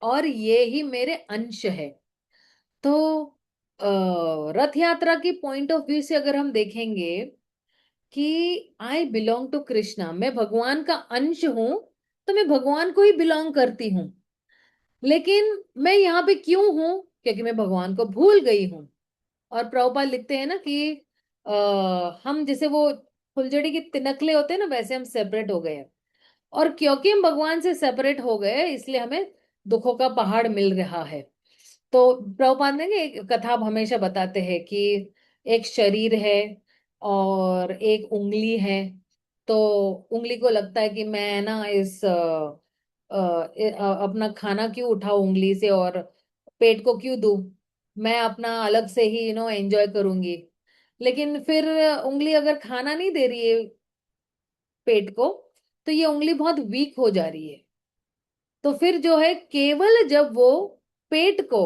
और ये ही मेरे अंश है। तो रथ यात्रा की पॉइंट ऑफ व्यू से अगर हम देखेंगे कि आई बिलोंग टू कृष्णा, मैं भगवान का अंश हूं, तो मैं भगवान को ही बिलोंग करती हूँ। लेकिन मैं यहाँ पे क्यों हूं? क्योंकि मैं भगवान को भूल गई हूँ। और प्रभुपाद लिखते हैं ना कि हम जैसे वो फुलझड़ी की तिनकले होते हैं ना, वैसे हम सेपरेट हो गए हैं। और क्योंकि हम भगवान से सेपरेट हो गए, इसलिए हमें दुखों का पहाड़ मिल रहा है। तो प्रभुपाद ने एक कथा आप हमेशा बताते हैं कि एक शरीर है और एक उंगली है। तो उंगली को लगता है कि मैं ना इस अपना खाना क्यों उठाऊं उंगली से, और पेट को क्यों दूं, मैं अपना अलग से ही एंजॉय करूंगी। लेकिन फिर उंगली अगर खाना नहीं दे रही है पेट को, तो ये उंगली बहुत वीक हो जा रही है। तो फिर जो है केवल जब वो पेट को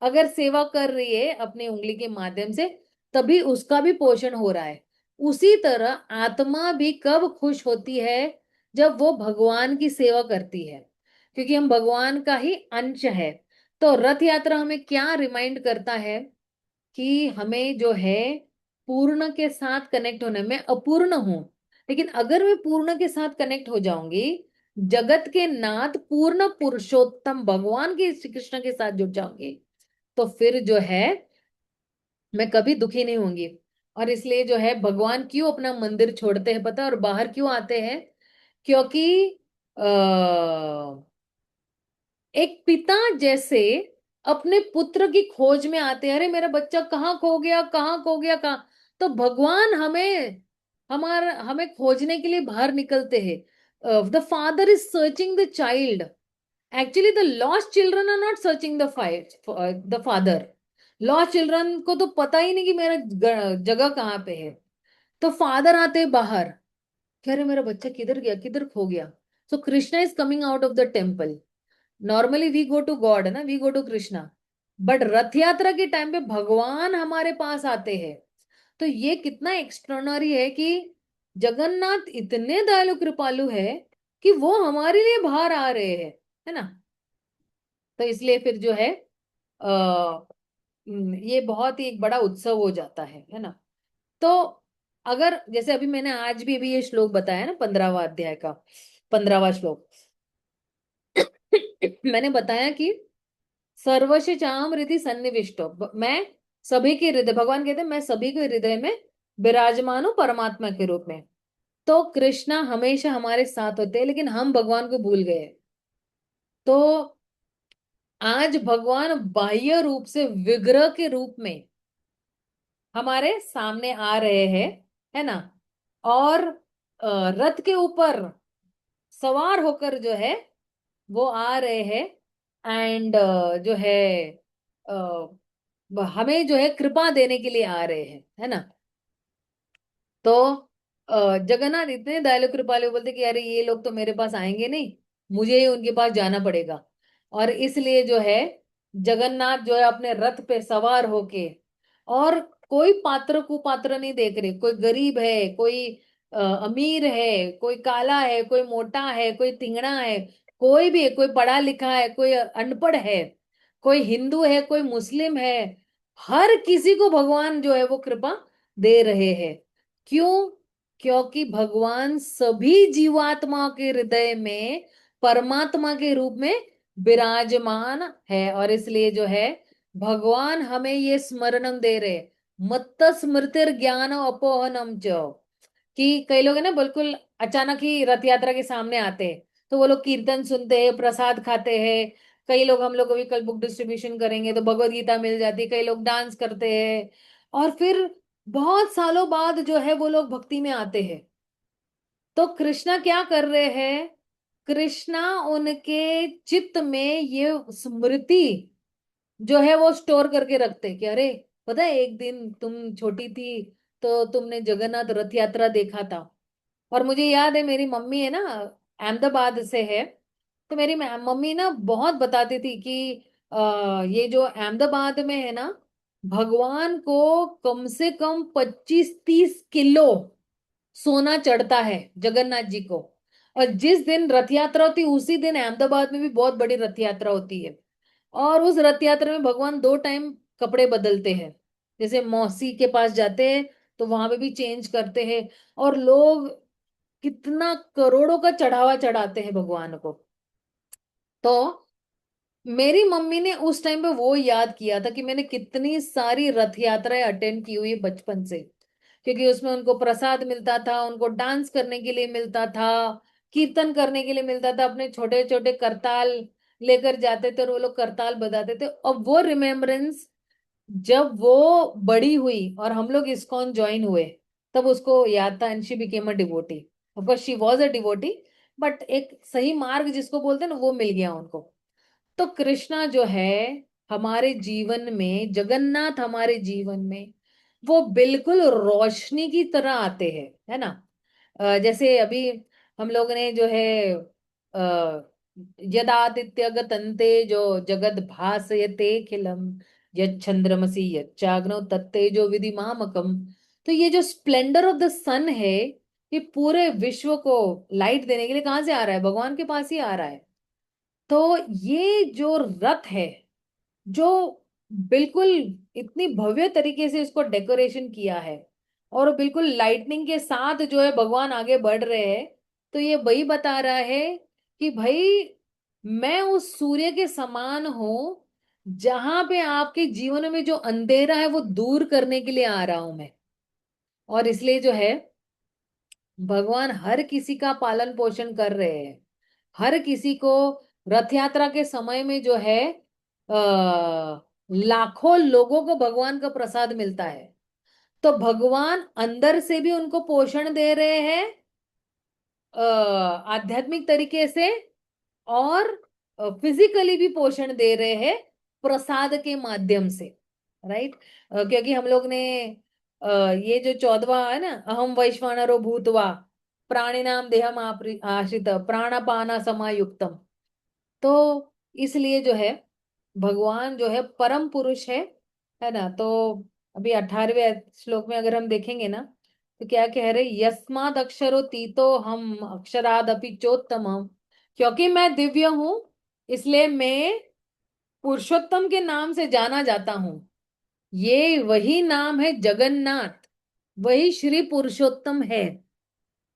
अगर सेवा कर रही है अपनी उंगली के माध्यम से, तभी उसका भी पोषण हो रहा है। उसी तरह आत्मा भी कब खुश होती है? जब वो भगवान की सेवा करती है, क्योंकि हम भगवान का ही अंश है। तो रथ यात्रा हमें क्या रिमाइंड करता है कि हमें जो है पूर्ण के साथ कनेक्ट होना है। मैं अपूर्ण हूं, लेकिन अगर मैं पूर्ण के साथ कनेक्ट हो जाऊंगी, जगत के नाथ पूर्ण पुरुषोत्तम भगवान के श्री कृष्ण के साथ जुड़ जाऊंगी, तो फिर जो है मैं कभी दुखी नहीं होंगी। और इसलिए जो है भगवान क्यों अपना मंदिर छोड़ते हैं पता है, और बाहर क्यों आते हैं? क्योंकि एक पिता जैसे अपने पुत्र की खोज में आते हैं, अरे मेरा बच्चा कहाँ खो गया, कहाँ खो गया, कहाँ। तो भगवान हमें खोजने के लिए बाहर निकलते हैं। The father is searching the child. Actually the lost children are not searching the father. Lost children को तो पता ही नहीं कि मेरा जगह कहाँ पे है। तो फादर आते हैं बाहर कि अरे मेरा बच्चा किधर गया, किधर खो गया। So Krishna is coming out of the temple. Normally we go to God, है ना, we go to Krishna. But Rath Yatra के टाइम पे भगवान हमारे पास आते हैं। तो ये कितना एक्स्ट्रॉनरी है कि जगन्नाथ इतने दयालु कृपालु है कि वो हमारे लिए बाहर आ रहे हैं, है ना? तो इसलिए फिर जो है आ, ये बहुत ही एक बड़ा उत्सव हो जाता है ना? तो अगर जैसे अभी मैंने आज भी ये श्लोक बताया ना, 15वां अध्याय का 15वां श्लोक। मैंने बताया कि सर्वश चाम हृदय सन्निविष्टो, मैं सभी के हृदय, भगवान कहते हैं मैं सभी के हृदय में विराजमान हूं परमात्मा के रूप में। तो कृष्णा हमेशा हमारे साथ होते हैं, लेकिन हम भगवान को भूल गए। तो आज भगवान बाह्य रूप से विग्रह के रूप में हमारे सामने आ रहे हैं, है ना। और रथ के ऊपर सवार होकर जो है वो आ रहे हैं। एंड जो है हमें जो है कृपा देने के लिए आ रहे हैं, है ना। तो जगन्नाथ इतने दयालु कृपालु, बोलते कि अरे ये लोग तो मेरे पास आएंगे नहीं, मुझे ही उनके पास जाना पड़ेगा। और इसलिए जो है जगन्नाथ जो है अपने रथ पे सवार होके, और कोई पात्र कुपात्र नहीं देख रहे, कोई गरीब है, कोई अमीर है, कोई काला है, कोई मोटा है, कोई तिंगड़ा है, कोई भी है, कोई पढ़ा लिखा है, कोई अनपढ़ है, कोई हिंदू है, कोई मुस्लिम है, हर किसी को भगवान जो है वो कृपा दे रहे हैं। क्यों? क्योंकि भगवान सभी जीवात्मा के हृदय में परमात्मा के रूप में विराजमान है। और इसलिए जो है भगवान हमें ये स्मरणम दे रहे, मत्त स्मृतिर ज्ञान अपोहनम च, कि कई लोग है ना बिल्कुल अचानक ही रथ यात्रा के सामने आते हैं, तो वो लोग कीर्तन सुनते हैं, प्रसाद खाते हैं। कई लोग, हम लोग अभी कल बुक डिस्ट्रीब्यूशन करेंगे तो भगवत गीता मिल जाती है, कई लोग डांस करते हैं, और फिर बहुत सालों बाद जो है वो लोग भक्ति में आते हैं। तो कृष्णा क्या कर रहे हैं? कृष्णा उनके चित्त में ये स्मृति जो है वो स्टोर करके रखते हैं कि अरे, पता है एक दिन तुम छोटी थी तो तुमने जगन्नाथ रथ यात्रा देखा था। और मुझे याद है, मेरी मम्मी है ना, अहमदाबाद से है, तो मेरी मम्मी ना बहुत बताती थी कि ये जो अहमदाबाद में है ना, भगवान को कम से कम 25-30 किलो सोना चढ़ता है जगन्नाथ जी को। और जिस दिन रथ यात्रा होती है उसी दिन अहमदाबाद में भी बहुत बड़ी रथ यात्रा होती है। और उस रथ यात्रा में भगवान 2 टाइम कपड़े बदलते हैं। जैसे मौसी के पास जाते हैं तो वहां पे भी चेंज करते हैं। और लोग कितना करोड़ों का चढ़ावा चढ़ाते हैं भगवान को। तो मेरी मम्मी ने उस टाइम पे वो याद किया था कि मैंने कितनी सारी रथ यात्राएं अटेंड की हुई है बचपन से। क्योंकि उसमें उनको प्रसाद मिलता था, उनको डांस करने के लिए मिलता था, कीर्तन करने के लिए मिलता था, अपने छोटे छोटे करताल लेकर जाते थे और वो लोग करताल बजाते थे। और वो रिमेम्बरेंस जब वो बड़ी हुई और हम लोग इस्कॉन ज्वाइन हुए, तब उसको याद था, and she became a devotee. Of course she was a devotee, but एक सही मार्ग जिसको बोलते हैं ना, वो मिल गया उनको। तो कृष्णा जो है हमारे जीवन में, जगन्नाथ हमारे जीवन में, वो बिल्कुल रोशनी की तरह आते हैं, है ना। जैसे अभी हम लोग ने जो है यदादित्य गतन्ते जो जगद भासयते खिलम यच्चंद्रमसि यच्चाग्नौ तत्तेजो विधिमामकम। तो ये जो स्प्लेंडर ऑफ द सन है, ये पूरे विश्व को लाइट देने के लिए कहाँ से आ रहा है? भगवान के पास ही आ रहा है। तो ये जो रथ है, जो बिल्कुल इतनी भव्य तरीके से इसको डेकोरेशन किया है, और बिल्कुल लाइटनिंग के साथ जो है भगवान आगे बढ़ रहे हैं, तो ये वही बता रहा है कि भाई मैं उस सूर्य के समान हूं, जहां पे आपके जीवन में जो अंधेरा है वो दूर करने के लिए आ रहा हूं मैं। और इसलिए जो है भगवान हर किसी का पालन पोषण कर रहे हैं। हर किसी को रथ यात्रा के समय में जो है लाखों लोगों को भगवान का प्रसाद मिलता है। तो भगवान अंदर से भी उनको पोषण दे रहे हैं, आध्यात्मिक तरीके से, और फिजिकली भी पोषण दे रहे हैं प्रसाद के माध्यम से। राइट। क्योंकि हम लोग ने ये जो 14वां है ना, अहम वैश्वानरो भूतवा प्राणिनाम देहम आश्रित प्राणपान समायुक्तम। तो इसलिए जो है भगवान जो है परम पुरुष है ना। तो अभी 18वें श्लोक में अगर हम देखेंगे ना, तो क्या कह रहे? यस्माद अक्षरो तीतो हम अक्षराद अपि चोत्तमम। क्योंकि मैं दिव्य हूं, इसलिए मैं पुरुषोत्तम के नाम से जाना जाता हूं। ये वही नाम है जगन्नाथ, वही श्री पुरुषोत्तम है।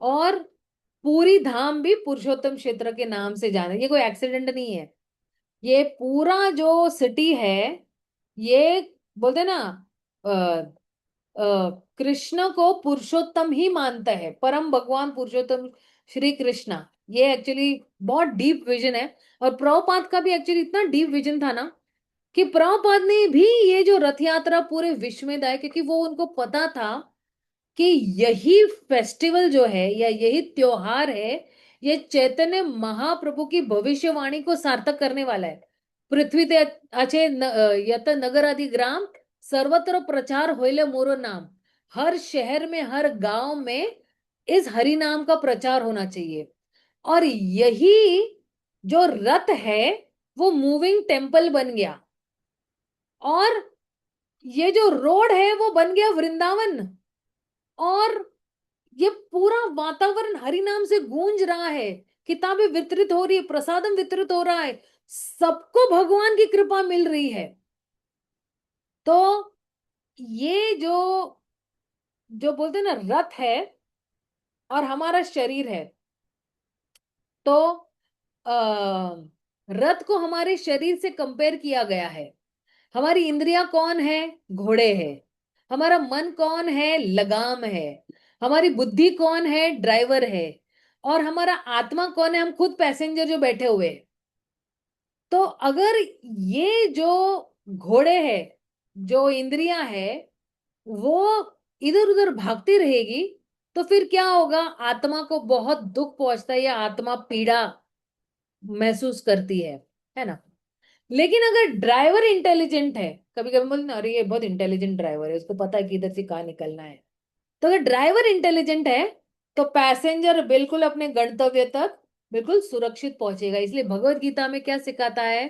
और पूरी धाम भी पुरुषोत्तम क्षेत्र के नाम से जाना, ये कोई एक्सीडेंट नहीं है। ये पूरा जो सिटी है, ये बोलते ना कृष्ण को पुरुषोत्तम ही मानता है, परम भगवान पुरुषोत्तम श्री कृष्णा। ये एक्चुअली बहुत डीप विजन है। और प्रभुपाद का भी एक्चुअली इतना डीप विजन था ना कि प्रभुपाद ने भी ये जो रथ यात्रा पूरे विश्व में लाए, क्योंकि वो उनको पता था कि यही फेस्टिवल जो है या यही त्योहार है, ये चैतन्य महाप्रभु की भविष्यवाणी को सार्थक करने वाला है। पृथ्वी ते अच्छे यत नगर आदि ग्राम सर्वत्र प्रचार होइले मोरो नाम। हर शहर में, हर गांव में इस हरि नाम का प्रचार होना चाहिए। और यही जो रथ है वो मूविंग टेम्पल बन गया। और ये जो रोड है वो बन गया वृंदावन। और ये पूरा वातावरण हरि नाम से गूंज रहा है। किताबें वितरित हो रही है, प्रसादम वितरित हो रहा है, सबको भगवान की कृपा मिल रही है। तो ये जो जो बोलते हैं ना रथ है और हमारा शरीर है। तो आ, रथ को हमारे शरीर से कंपेयर किया गया है। हमारी इंद्रियां कौन है? घोड़े है। हमारा मन कौन है? लगाम है। हमारी बुद्धि कौन है? ड्राइवर है। और हमारा आत्मा कौन है? हम खुद पैसेंजर जो बैठे हुए हैं। तो अगर ये जो घोड़े है, जो इंद्रियां है, वो इधर उधर भागती रहेगी, तो फिर क्या होगा? आत्मा को बहुत दुख पहुंचता है या आत्मा पीड़ा महसूस करती है ना। लेकिन अगर ड्राइवर इंटेलिजेंट है, कभी कभी बोलते ना, अरे ये बहुत इंटेलिजेंट ड्राइवर है, उसको पता है कि इधर से कहाँ निकलना है। तो अगर ड्राइवर इंटेलिजेंट है तो पैसेंजर बिल्कुल अपने गंतव्य तक बिल्कुल सुरक्षित पहुंचेगा। इसलिए भगवत गीता में क्या सिखाता है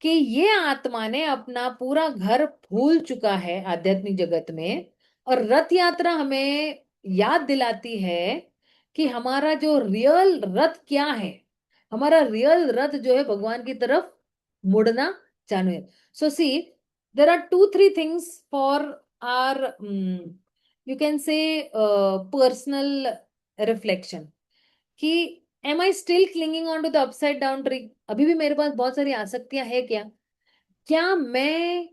कि ये आत्मा ने अपना पूरा घर भूल चुका है आध्यात्मिक जगत में। और रथ यात्रा हमें याद दिलाती है कि हमारा जो रियल रथ क्या है। हमारा रियल रथ जो है भगवान की तरफ मुड़ना चालू है। So see, there are two three things for our, you can say, personal reflection कि am I still clinging on to the upside down tree. अभी भी मेरे पास बहुत सारी आसक्तियां है क्या? क्या मैं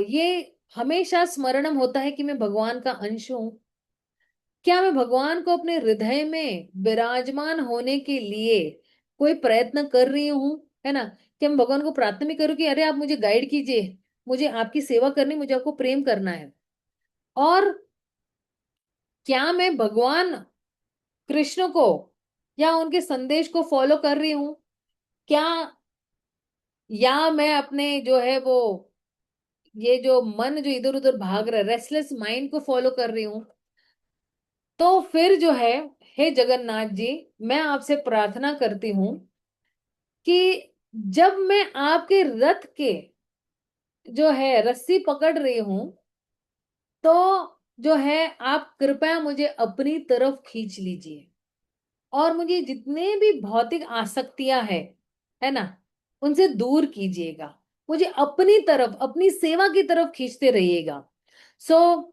ये हमेशा स्मरणम होता है कि मैं भगवान का अंश हूं? क्या मैं भगवान को अपने हृदय में विराजमान होने के लिए कोई प्रयत्न कर रही हूं? है ना। क्या मैं भगवान को प्रार्थना भी करूं कि अरे आप मुझे गाइड कीजिए, मुझे आपकी सेवा करनी, मुझे आपको प्रेम करना है। और क्या मैं भगवान कृष्ण को या उनके संदेश को फॉलो कर रही हूं? क्या, या मैं अपने जो है वो, ये जो मन जो इधर उधर भाग रहा है, रेस्टलेस माइंड को फॉलो कर रही हूं? तो फिर जो है, हे जगन्नाथ जी, मैं आपसे प्रार्थना करती हूं कि जब मैं आपके रथ के जो है रस्सी पकड़ रही हूं, तो जो है आप कृपया मुझे अपनी तरफ खींच लीजिए। और मुझे जितने भी भौतिक आसक्तियां है ना, उनसे दूर कीजिएगा। मुझे अपनी तरफ, अपनी सेवा की तरफ खींचते रहिएगा। सो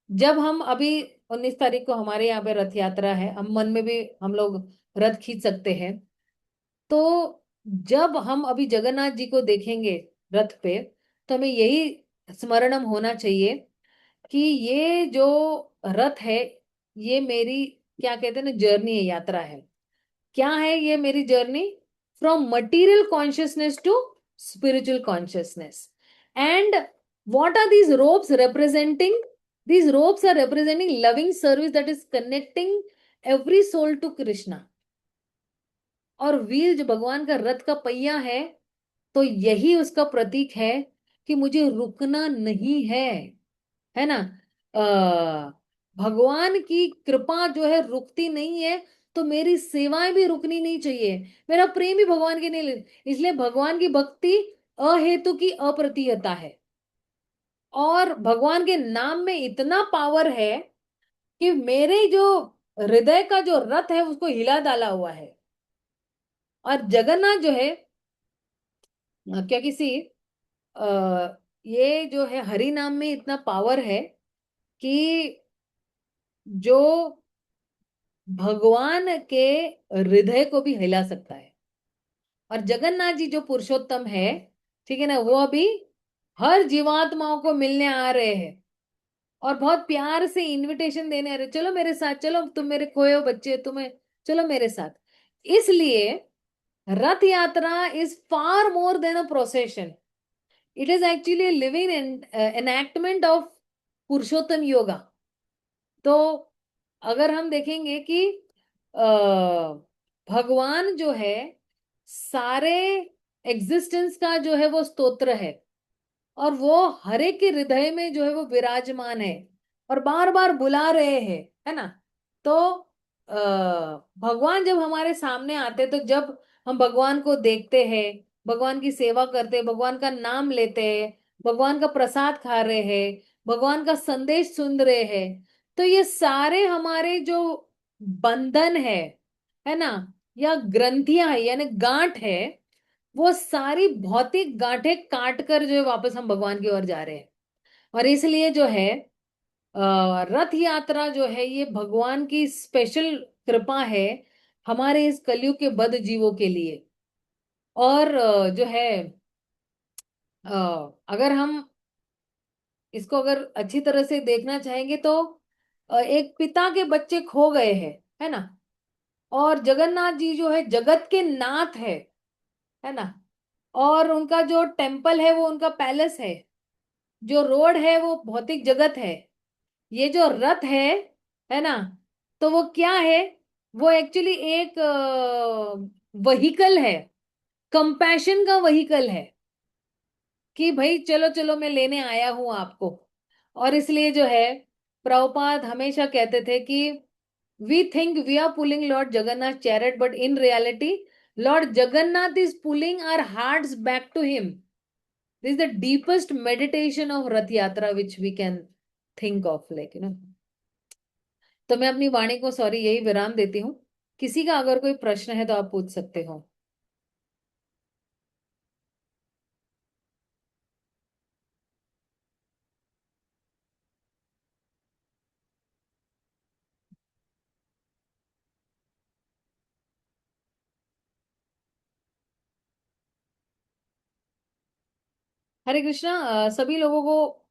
जब हम अभी 19 तारीख को हमारे यहाँ पे रथ यात्रा है, हम मन में भी हम लोग रथ खींच सकते हैं। तो जब हम अभी जगन्नाथ जी को देखेंगे रथ पे, तो हमें यही स्मरणम होना चाहिए कि ये जो रथ है, ये मेरी, क्या कहते हैं ना, जर्नी है, यात्रा है। क्या है ये मेरी journey? From material consciousness to spiritual consciousness. And what are these ropes representing? These ropes are representing loving service that is connecting every soul to Krishna. और व्हील जो भगवान का रथ का पहिया है, तो यही उसका प्रतीक है कि मुझे रुकना नहीं है ना। भगवान की कृपा जो है रुकती नहीं है, तो मेरी सेवाएं भी रुकनी नहीं चाहिए, मेरा प्रेम भी भगवान के नहीं। इसलिए भगवान की भक्ति अहेतु की अप्रतिहता है। और भगवान के नाम में इतना पावर है कि मेरे जो हृदय का जो रथ है उसको हिला डाला हुआ है। और जगन्नाथ जो है, क्या किसी, ये जो है हरि नाम में इतना पावर है कि जो भगवान के हृदय को भी हिला सकता है। और जगन्नाथ जी जो पुरुषोत्तम है, ठीक है ना, वो अभी हर जीवात्माओं को मिलने आ रहे हैं। और बहुत प्यार से इनविटेशन देने आ रहे, चलो मेरे साथ, चलो तुम मेरे खोए हो बच्चे, तुम्हें चलो मेरे साथ। इसलिए Rath Yatra is far more than a procession, it is actually living enactment of Purushottam Yoga. तो अगर हम देखेंगे कि अ, भगवान जो है सारे एग्जिस्टेंस का जो है वो स्तोत्र है, और वो हर एक के हृदय में जो है वो विराजमान है और बार बार बुला रहे हैं, है ना। तो भगवान जब हमारे सामने आते, तो जब हम भगवान को देखते हैं, भगवान की सेवा करते हैं, भगवान का नाम लेते हैं, भगवान का प्रसाद खा रहे हैं, भगवान का संदेश सुन रहे हैं, तो ये सारे हमारे जो बंधन है ना, या ग्रंथियां है यानी गांठ है, वो सारी भौतिक गांठें काट कर जो है वापस हम भगवान की ओर जा रहे हैं। और इसलिए जो है रथ यात्रा जो है ये भगवान की स्पेशल कृपा है हमारे इस कलयुग के बद्ध जीवों के लिए। और जो है अगर हम इसको अगर अच्छी तरह से देखना चाहेंगे, तो एक पिता के बच्चे खो गए हैं, है ना। और जगन्नाथ जी जो है जगत के नाथ है ना। और उनका जो टेम्पल है वो उनका पैलेस है, जो रोड है वो भौतिक जगत है, ये जो रथ है ना, तो वो क्या है, वो एक्चुअली एक वहीकल है, कंपैशन का वहीकल है, कि भाई चलो चलो मैं लेने आया हूं आपको। और इसलिए जो है प्रभुपाद हमेशा कहते थे कि we think we are pulling lord Jagannath chariot, but in reality lord Jagannath is pulling our hearts back to him. This is the deepest meditation of Rath Yatra which we can think of, like you know. तो मैं अपनी वाणी को सॉरी यही विराम देती हूँ। किसी का अगर कोई प्रश्न है तो आप पूछ सकते हो। हरे कृष्णा। सभी लोगों को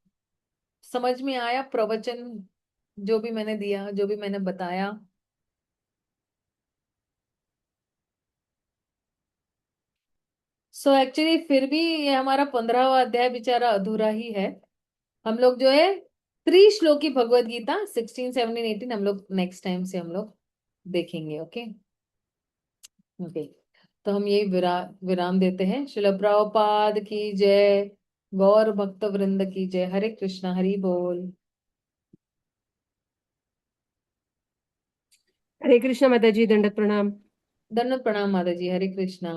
समझ में आया प्रवचन, जो भी मैंने दिया, जो भी मैंने बताया? सो एक्चुअली फिर भी ये हमारा 15वां अध्याय बेचारा अधूरा ही है। हम लोग जो है त्रिश्लोकी भगवत गीता 16 17 18 हम लोग नेक्स्ट टाइम से हम लोग देखेंगे। ओके। ओके। तो हम यही विराम देते हैं। शिल प्रभुपाद की जय। गौर भक्त वृंद की जय। हरे कृष्णा। हरि बोल। हरे कृष्णा माता जी, दंडक प्रणाम। दंड प्रणाम माता जी। हरे कृष्णा।